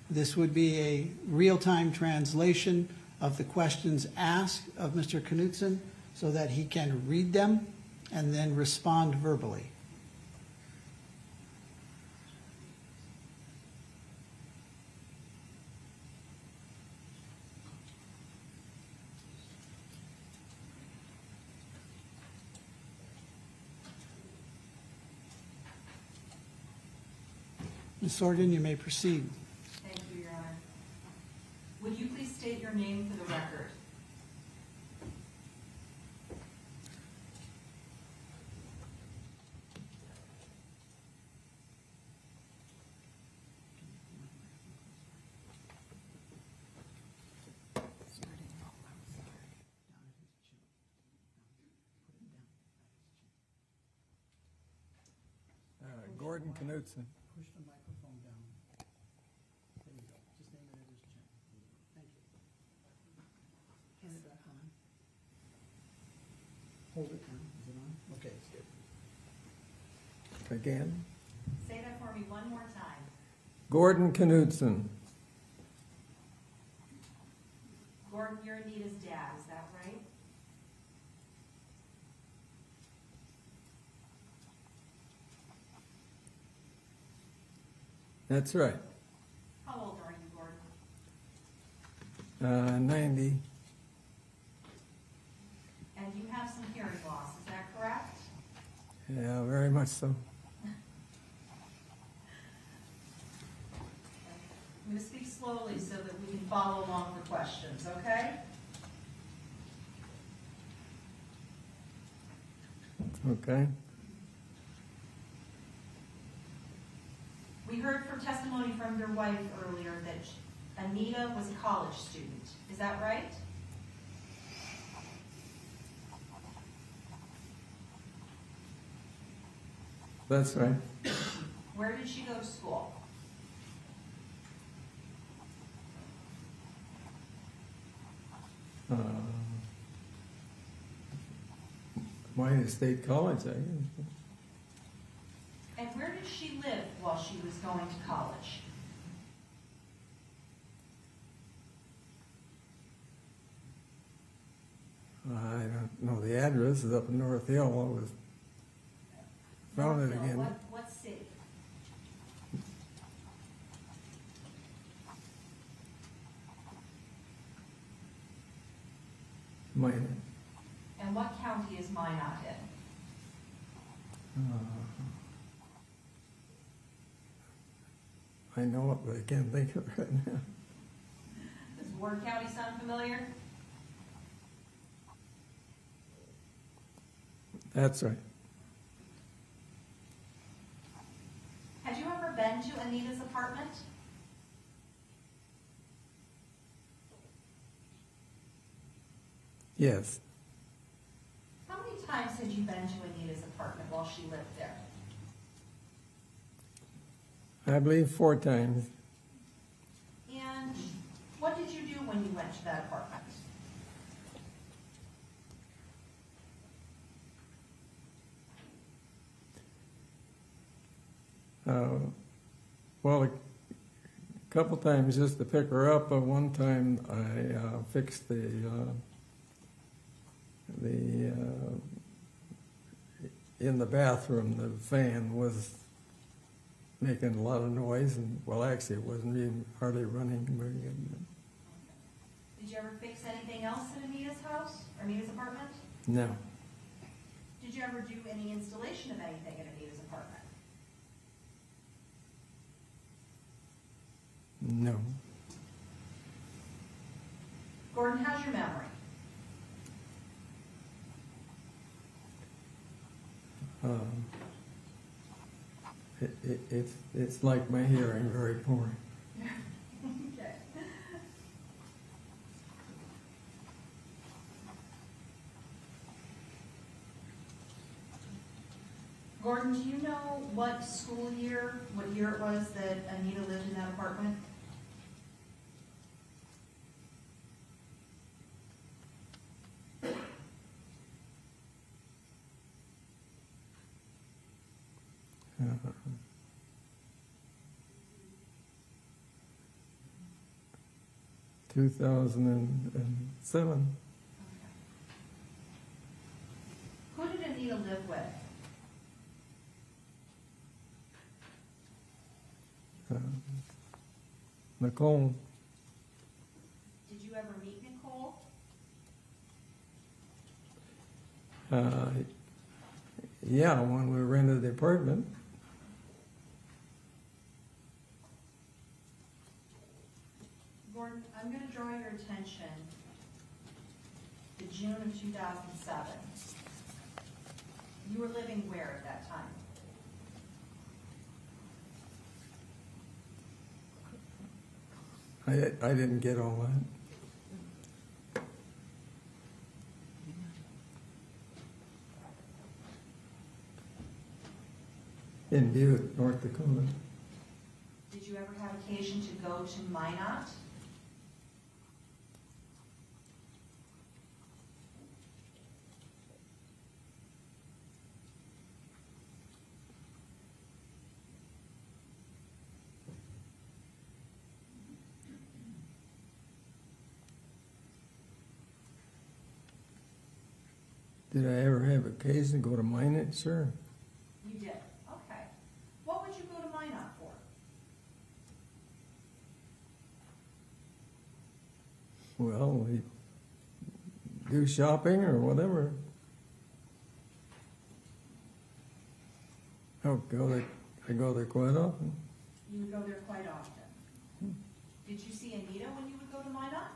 This would be a real-time translation of the questions asked of Mr. Knutsen so that he can read them and then respond verbally. Ms. Sorgen, you may proceed. Thank you, Your Honor. Would you please state your name for the record? Gordon Knutson. Push the microphone down. There you go. Just name it at his chin. Thank you. Turn it back on. Hold it down. Is it on? Okay, it's good. Again. Say that for me one more time. Gordon Knutson. Gordon, you're Anita's dad, is that right? That's right. How old are you, Gordon? 90. And you have some hearing loss, is that correct? Yeah, very much so. I'm going to speak slowly so that we can follow along for questions, okay? Okay. We heard from testimony from your wife earlier that Anita was a college student. Is that right? That's right. Where did she go to school? Wayne State College, I guess. And where did she live while she was going to college? I don't know the address. It's up in North Hill. I was found it North Hill. again. What city? Minor. And what county is Minot in? I know it, but I can't think of it right now. Does Ward County sound familiar? That's right. Had you ever been to Anita's apartment? Yes. How many times had you been to Anita's apartment while she lived there? I believe 4 times. And what did you do when you went to that apartment? Well, a couple times just to pick her up, but one time I fixed the in the bathroom, the fan was making a lot of noise, and well, actually, it wasn't even hardly running very good. Did you ever fix anything else in Anita's house, or Anita's apartment? No, Did you ever do any installation of anything in Anita's apartment? no. Gordon, how's your memory? it's like my hearing, very poor. Okay. Gordon, do you know what school year, what year it was that Anita lived in that apartment? Uh, 2007. Who did Anita live with? Nichole. Did you ever meet Nichole? Yeah, when we rented the apartment. Gordon, I'm going to draw your attention to June of 2007. You were living where at that time? I didn't get all that. In Butte, North Dakota. Did you ever have occasion to go to Minot? Did I ever have occasion to go to Minot? Sure. You did. Okay. What would you go to Minot for? Well, we do shopping or whatever. I go there quite often. You would go there quite often. Did you see Anita when you would go to Minot?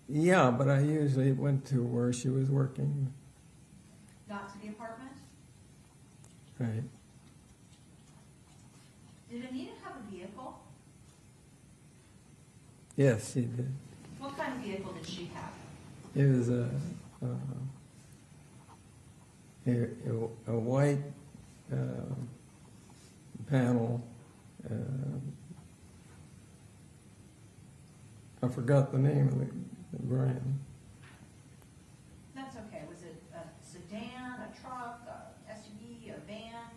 Yeah, but I usually went to where she was working. Not to the apartment? Right. Did Anita have a vehicle? Yes, she did. What kind of vehicle did she have? It was a white panel. I forgot the name of the brand. That's okay. Was it a sedan, a truck, a SUV, a van?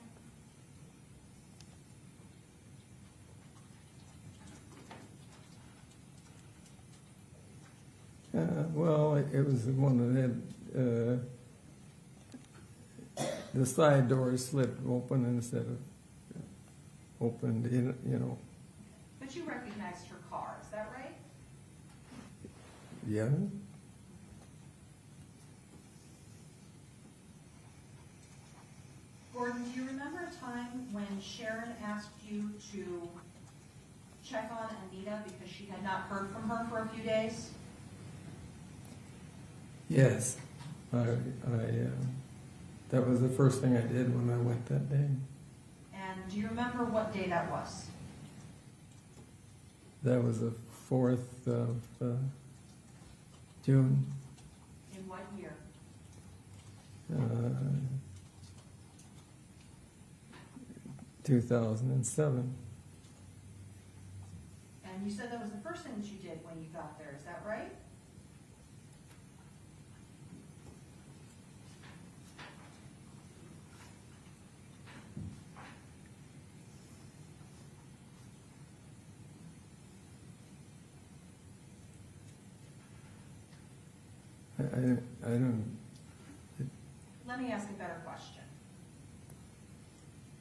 Well, it was the one that had the side doors slipped open instead of opened in, you know. But you recognized her car, is that right? Yeah. Gordon, do you remember a time when Sharon asked you to check on Anita because she had not heard from her for a few days? Yes. That was the first thing I did when I went that day. And do you remember what day that was? That was the 4th of June. In what year? 2007. And you said that was the first thing that you did when you got there, is that right? I don't. Let me ask a better question.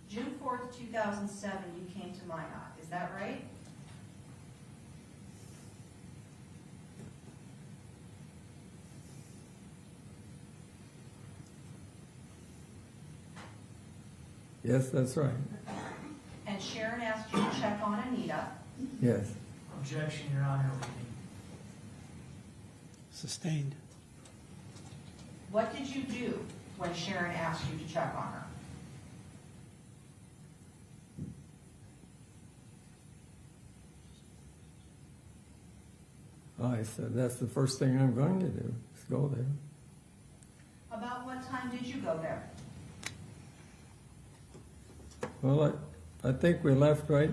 June 4th, 2007, you came to Minot, is that right? Yes, that's right. And Sharon asked you to check on Anita, Yes. Objection, Your Honor, leaving. Sustained. What did you do when Sharon asked you to check on her? I said, that's the first thing I'm going to do, is go there. About what time did you go there? Well, I think we left right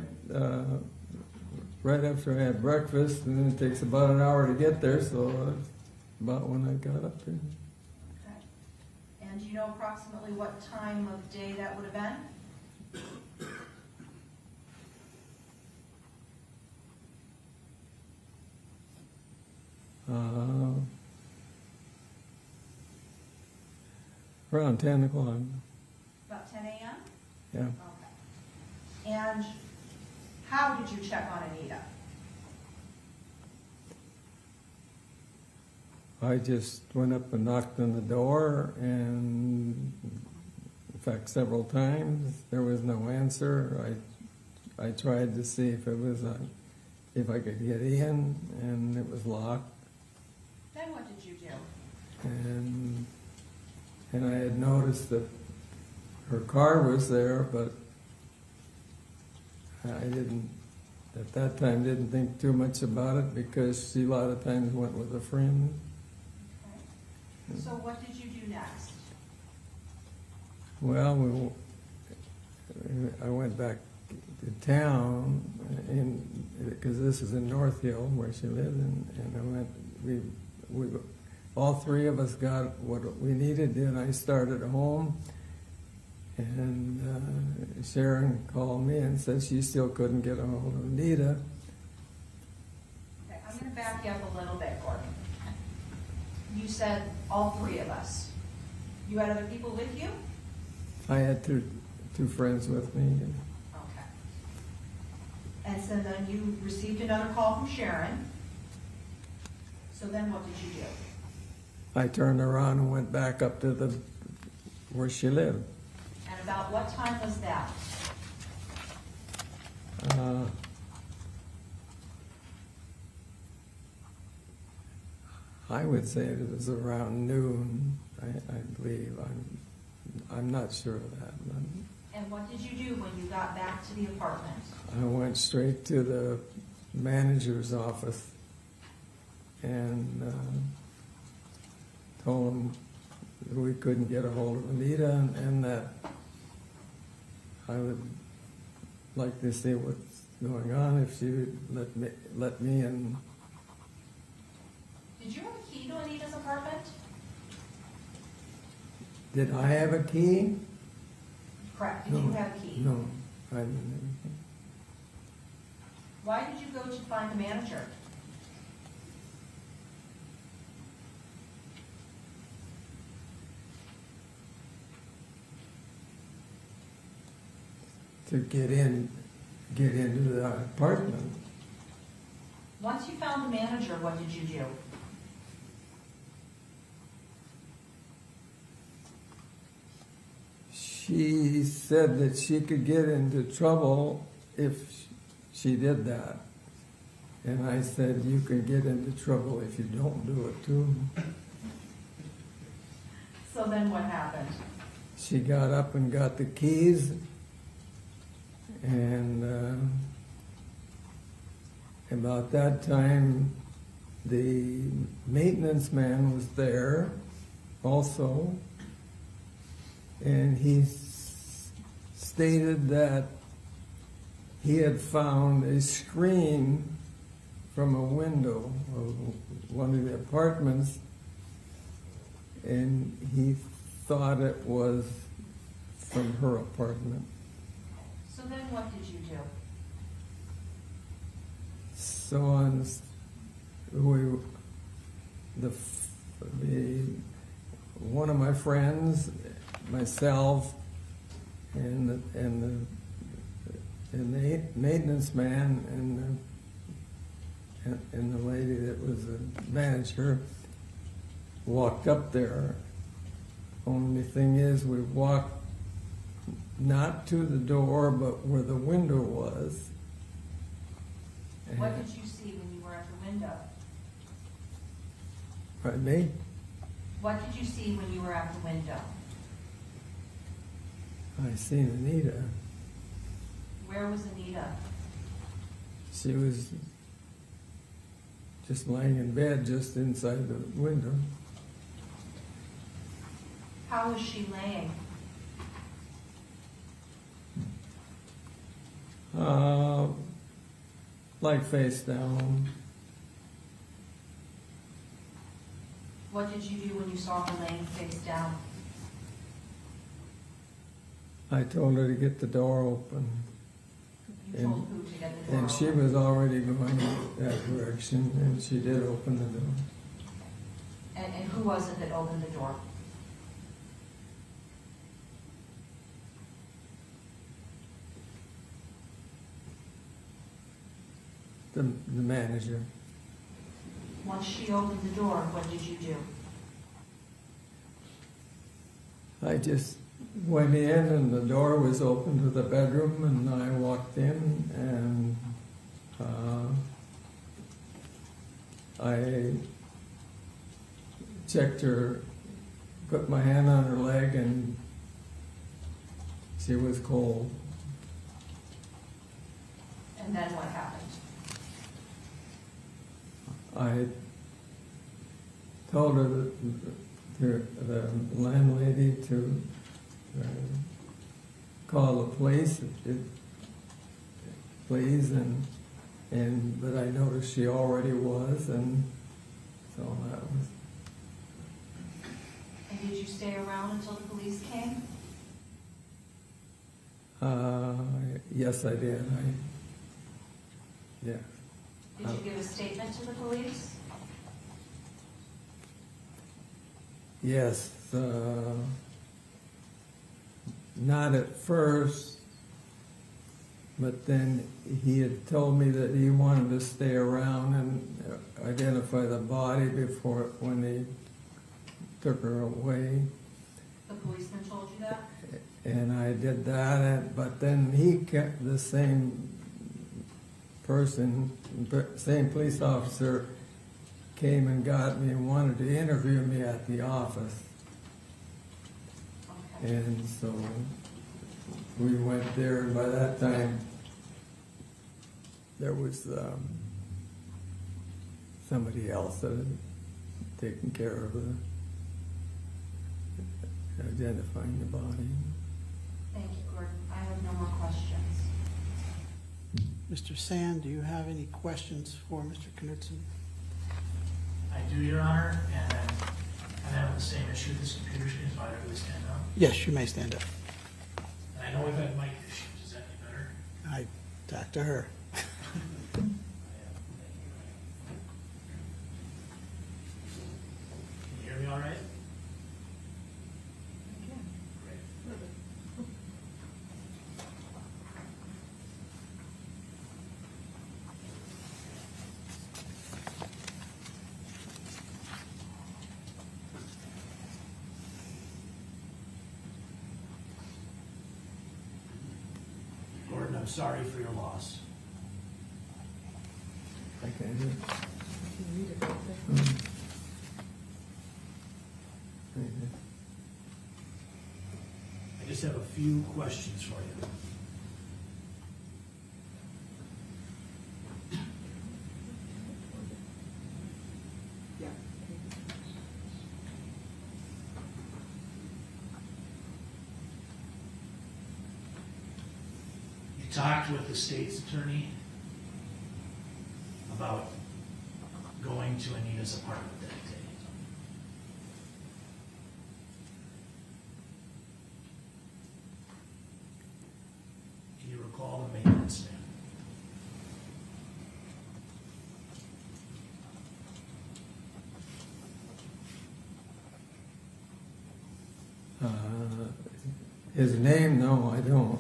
after I had breakfast, and then it takes about an hour to get there, so that's about when I got up there. Okay. And do you know approximately what time of day that would have been? Around 10 o'clock, About 10 a.m.? yeah. Okay. And how did you check on Anita? I just went up and knocked on the door, and in fact, several times, there was no answer. I tried to see if if I could get in, and it was locked. Then what did you do? And I had noticed that her car was there, but I didn't, at that time, didn't think too much about it because she a lot of times went with a friend. Okay. So what did you do next? Well, I went back to town, because this is in North Hill where she lived, and we all three of us got what we needed. Then I started home, and Sharon called me and said she still couldn't get a hold of Anita. Okay, I'm going to back you up a little bit, Gordon. You said all three of us. You had other people with you? I had two friends with me. Okay. And so then you received another call from Sharon. So then what did you do? I turned around and went back up to where she lived. And about what time was that? I would say it was around noon, I believe. I'm not sure of that. And what did you do when you got back to the apartment? I went straight to the manager's office and told him that we couldn't get a hold of Anita, and that I would like to see what's going on if she would let me in. Did you have a key to Anita's apartment? Did I have a key? Correct. Did you have a key? No, I didn't have a key. Why did you go to find the manager? To get into the apartment. Once you found the manager, what did you do? She said that she could get into trouble if she did that. And I said, you can get into trouble if you don't do it too. So then what happened? She got up and got the keys, and about that time, the maintenance man was there also, and he stated that he had found a screen from a window of one of the apartments, and he thought it was from her apartment. So then what did you do? So one of my friends, myself, and the maintenance man and the lady that was the manager walked up there. Only thing is, we walked not to the door, but where the window was. What did you see when you were at the window? Pardon me? What did you see when you were at the window? I seen Anita. Where was Anita? She was just laying in bed just inside the window. How was she laying? Like face down. What did you do when you saw her laying face down? I told her to get the door open. You told who to get the door And she open? was already going that direction, and she did open the door. And who was it that opened the door? The manager. Once she opened the door, what did you do? I just went in, and the door was open to the bedroom, and I walked in, and I checked her, put my hand on her leg, and she was cold. And then what happened? I told her that the landlady to call the police, please, but I noticed she already was, and so that was. And did you stay around until the police came? Yes, I did. Yeah. Did you give a statement to the police? Yes, not at first, but then he had told me that he wanted to stay around and identify the body when they took her away. The policeman told you that? And I did that, but then he kept the same person, same police officer came and got me and wanted to interview me at the office. Okay. And so we went there, and by that time there was somebody else that had taken care of identifying the body. Thank you, Gordon. I have no more questions. Mr. Sand, do you have any questions for Mr. Knudsen? I do, Your Honor, and I'm having the same issue with this computer screen, so I really stand up. Yes, you may stand up. And I know we've had mic issues, is that any better? I talked to her. Can you hear me all right? Great. Gordon, I'm sorry for your loss. I can't hear. Can you read it right there? I just have a few questions for you. Yeah. You talked with the state's attorney about going to Anita's apartment that day. Do you recall the maintenance man? His name? No, I don't.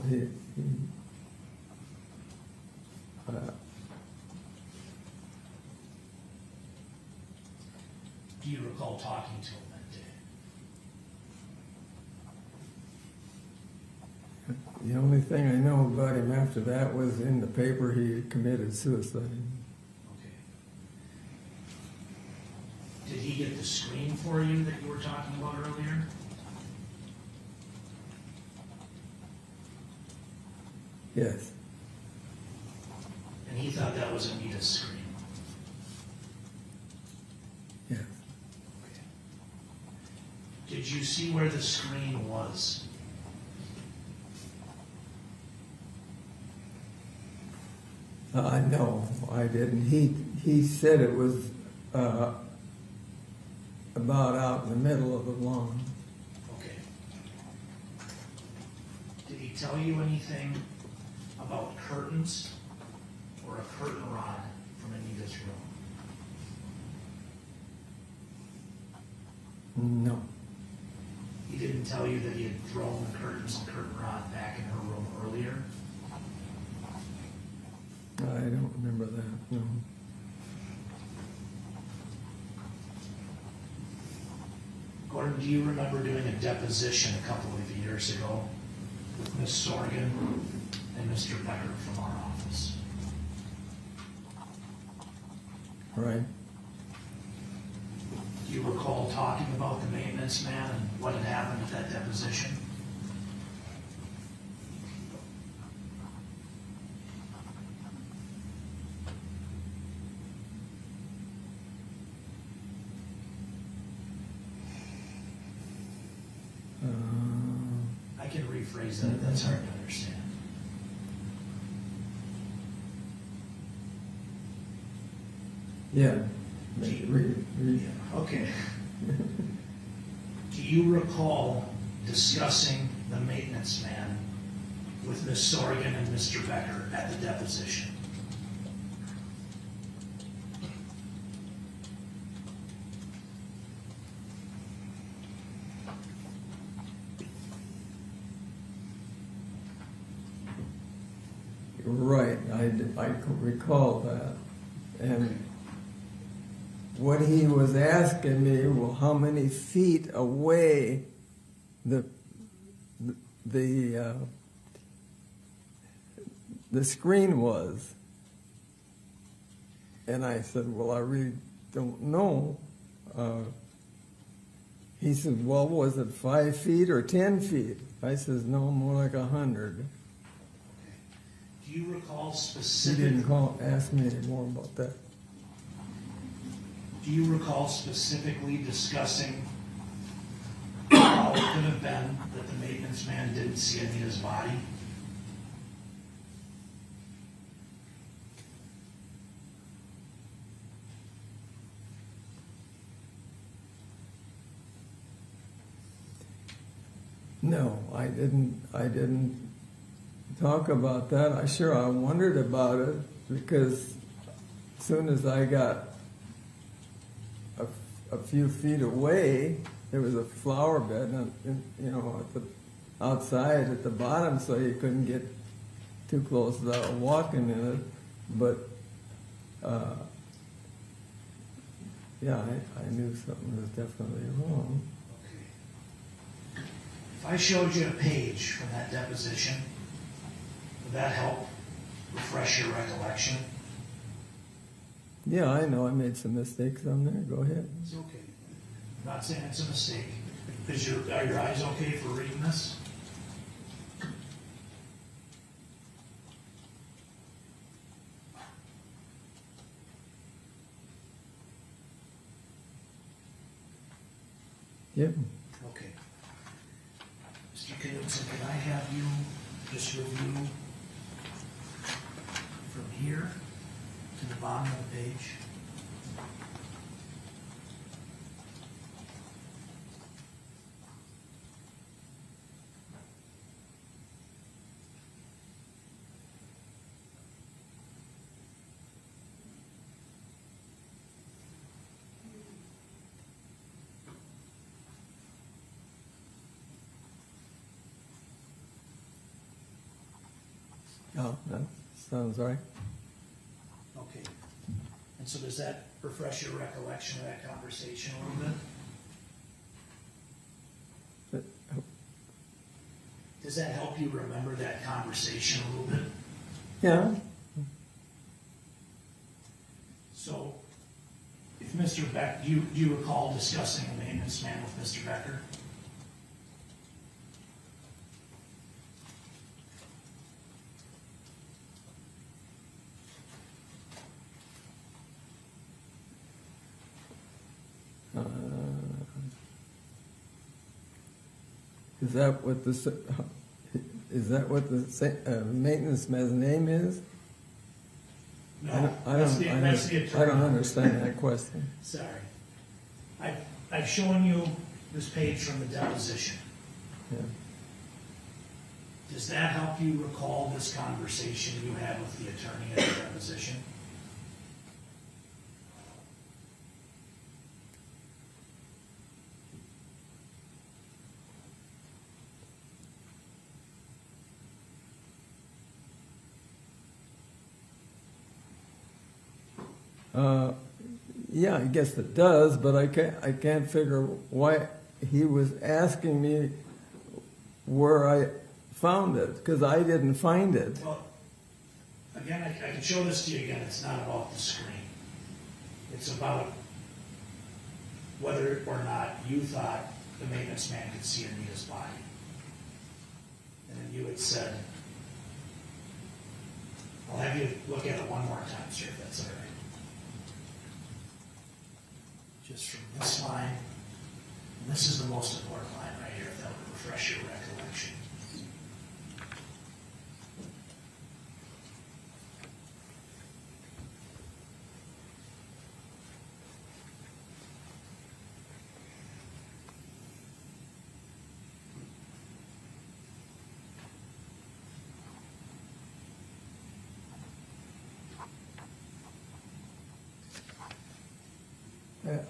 Do you recall talking to him that day? The only thing I know about him after that was in the paper he committed suicide. Okay. Did he get the screen for you that you were talking about earlier? Yes. And he thought that was Anita's screen? Yes. Okay. Did you see where the screen was? No, I didn't. He said it was about out in the middle of the lawn. Okay. Did he tell you anything about curtains or a curtain rod from Anita's room? No. He didn't tell you that he had thrown the curtains and curtain rod back in her room earlier? I don't remember that, no. Gordon, do you remember doing a deposition a couple of years ago with Miss Sorgan and Mr. Becker from our office? Right. Do you recall talking about the maintenance man and what had happened at that deposition? I can rephrase that, that's hard to understand. Yeah. Okay. Do you recall discussing the maintenance man with Ms. Sorgan and Mr. Becker at the deposition? Right, I recall that. And what he was asking me, well, how many feet away the screen was. And I said, well, I really don't know. He said, well, was it 5 feet or 10 feet? I says, no, more like 100. Do you recall He specific? didn't ask me any more about that. Do you recall specifically discussing how it could have been that the maintenance man didn't see Anita's body? No, I didn't talk about that. I wondered about it because as soon as I got a few feet away, there was a flower bed, at the outside at the bottom, so you couldn't get too close without walking in it. But yeah, I knew something was definitely wrong. If I showed you a page from that deposition, would that help refresh your recollection? Yeah, I know I made some mistakes on there. Go ahead. It's okay. I'm not saying it's a mistake. Are your eyes okay for reading this? Yep. Okay. Mr. Knudsen, can I have you just review from here to the bottom of the page? Oh, that sounds right. Okay. And so does that refresh your recollection of that conversation a little bit? Does that help you remember that conversation a little bit? Yeah. So, if Mr. Beck, do you recall discussing a maintenance man with Mr. Becker? Is that what the maintenance man's name is? No, I that's the attorney. don't understand that question. Sorry. I've shown you this page from the deposition. Yeah. Does that help you recall this conversation you had with the attorney at the deposition? Yeah, I guess it does, but I can't figure why he was asking me where I found it, because I didn't find it. Well, again, I can show this to you again. It's not about the screen. It's about whether or not you thought the maintenance man could see Anita's body. And then you had said, I'll have you look at it one more time, sir, if that's all right. Just from this line, and this is the most important line right here, if that would refresh your recollection.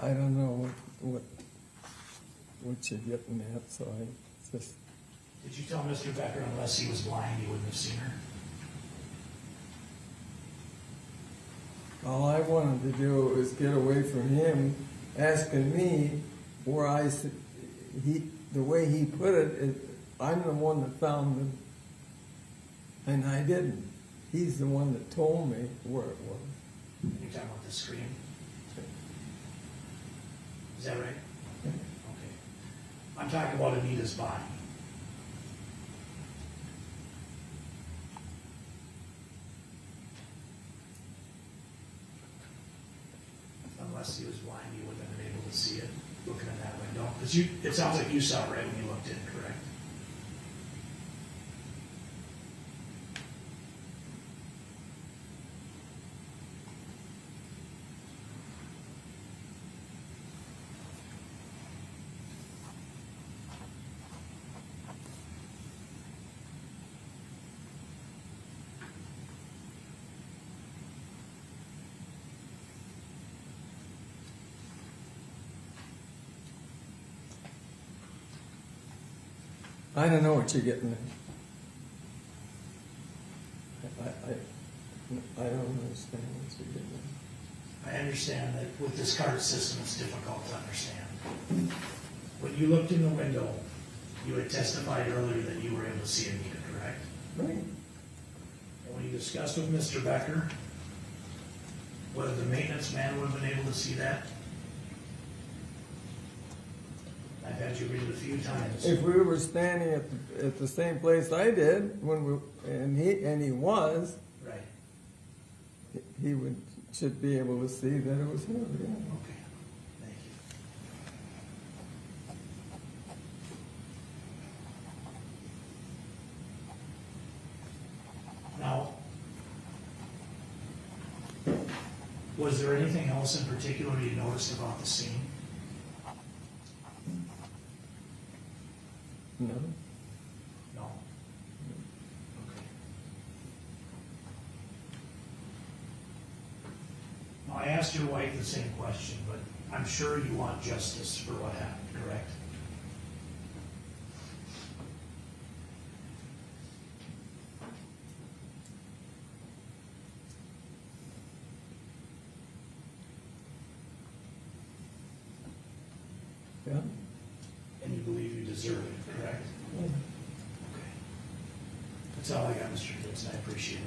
I don't know what you're getting at, so I just. Did you tell Mr. Becker unless he was blind, he wouldn't have seen her? All I wanted to do was get away from him asking me where the way he put it, I'm the one that found them, and I didn't. He's the one that told me where it was. You're talking about the screen? Is that right? Yeah. Okay. I'm talking about Anita's body. Unless he was blind, he wouldn't have been able to see it looking in that window. Because it sounds like you saw it right when you looked in, correct? I don't know what you're getting at. I don't understand what you're getting at. I understand that with this card system, it's difficult to understand. When you looked in the window, you had testified earlier that you were able to see Anita, correct? Right. And when you discussed with Mr. Becker, whether the maintenance man would have been able to see that? I've had you read it a few times. If we were standing at the same place I did and he was, Right. he should be able to see that it was him. Yeah. Okay. Thank you. Now, was there anything else in particular you noticed about the scene? No. No. Okay. Now, I asked your wife the same question, but I'm sure you want justice for what happened, correct? Yeah. And you believe you deserve it, correct? Yeah. Okay. That's all I got, Mr. Knudsen. I appreciate it.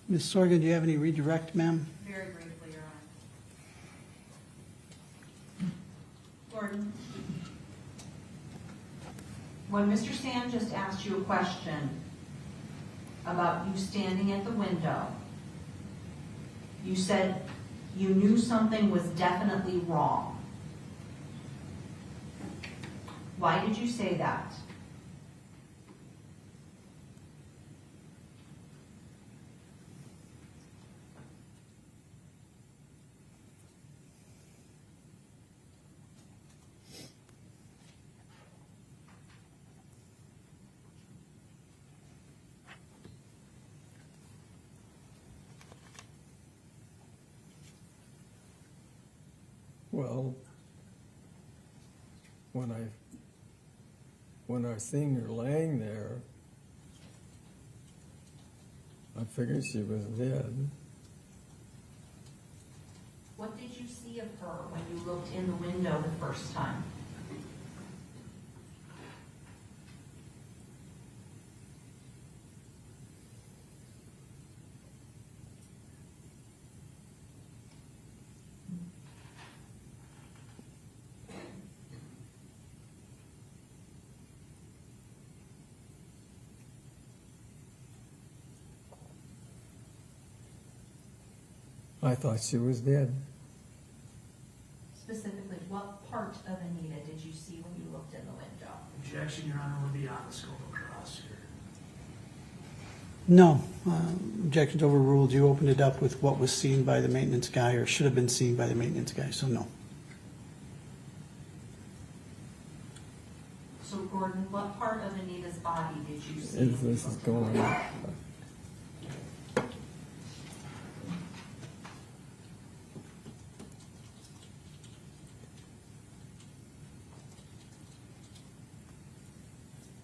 Ms. Sorgan, do you have any redirect, ma'am? Very briefly, Your Honor. Gordon? When Mr. Sand just asked you a question about you standing at the window, you said you knew something was definitely wrong. Why did you say that? Well, when I seen her laying there, I figured she was dead. What did you see of her when you looked in the window the first time? I thought she was dead. Specifically, what part of Anita did you see when you looked in the window? Objection, Your Honor, would be on the scope of cross here. No. Objection's overruled. You opened it up with what was seen by the maintenance guy or should have been seen by the maintenance guy, so no. So Gordon, what part of Anita's body did you see? Is this is going?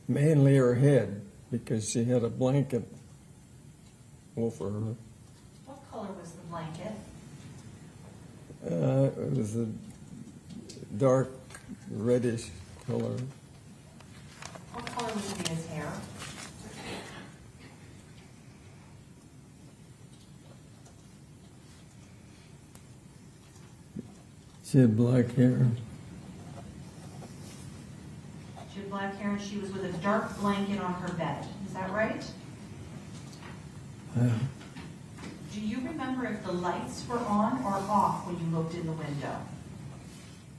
Mainly her head, because she had a blanket over her. What color was the blanket? It was a dark reddish color. What color was Anita's hair? She had black hair. She had black hair and she was with a dark blanket on her bed. Is that right? Do you remember if the lights were on or off when you looked in the window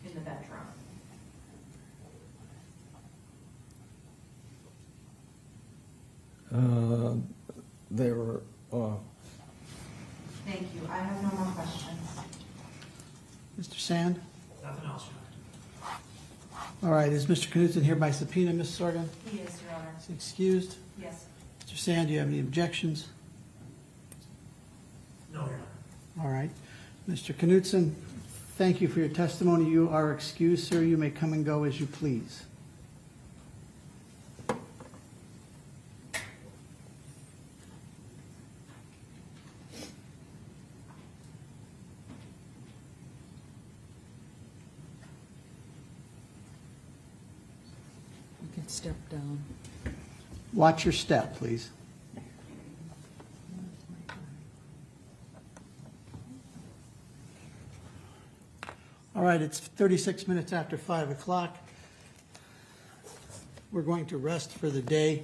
in the bedroom? They were off. Thank you. I have no more questions. Mr. Sand? Nothing else, Your Honor. All right, is Mr. Knudsen here by subpoena, Ms. Sorgan? He is, Your Honor. Is excused? Yes. Mr. Sand, do you have any objections? No, Your Honor. All right. Mr. Knudsen, thank you for your testimony. You are excused, sir. You may come and go as you please. You can step down. Watch your step, please. All right, it's 36 minutes after 5 o'clock. We're going to rest for the day.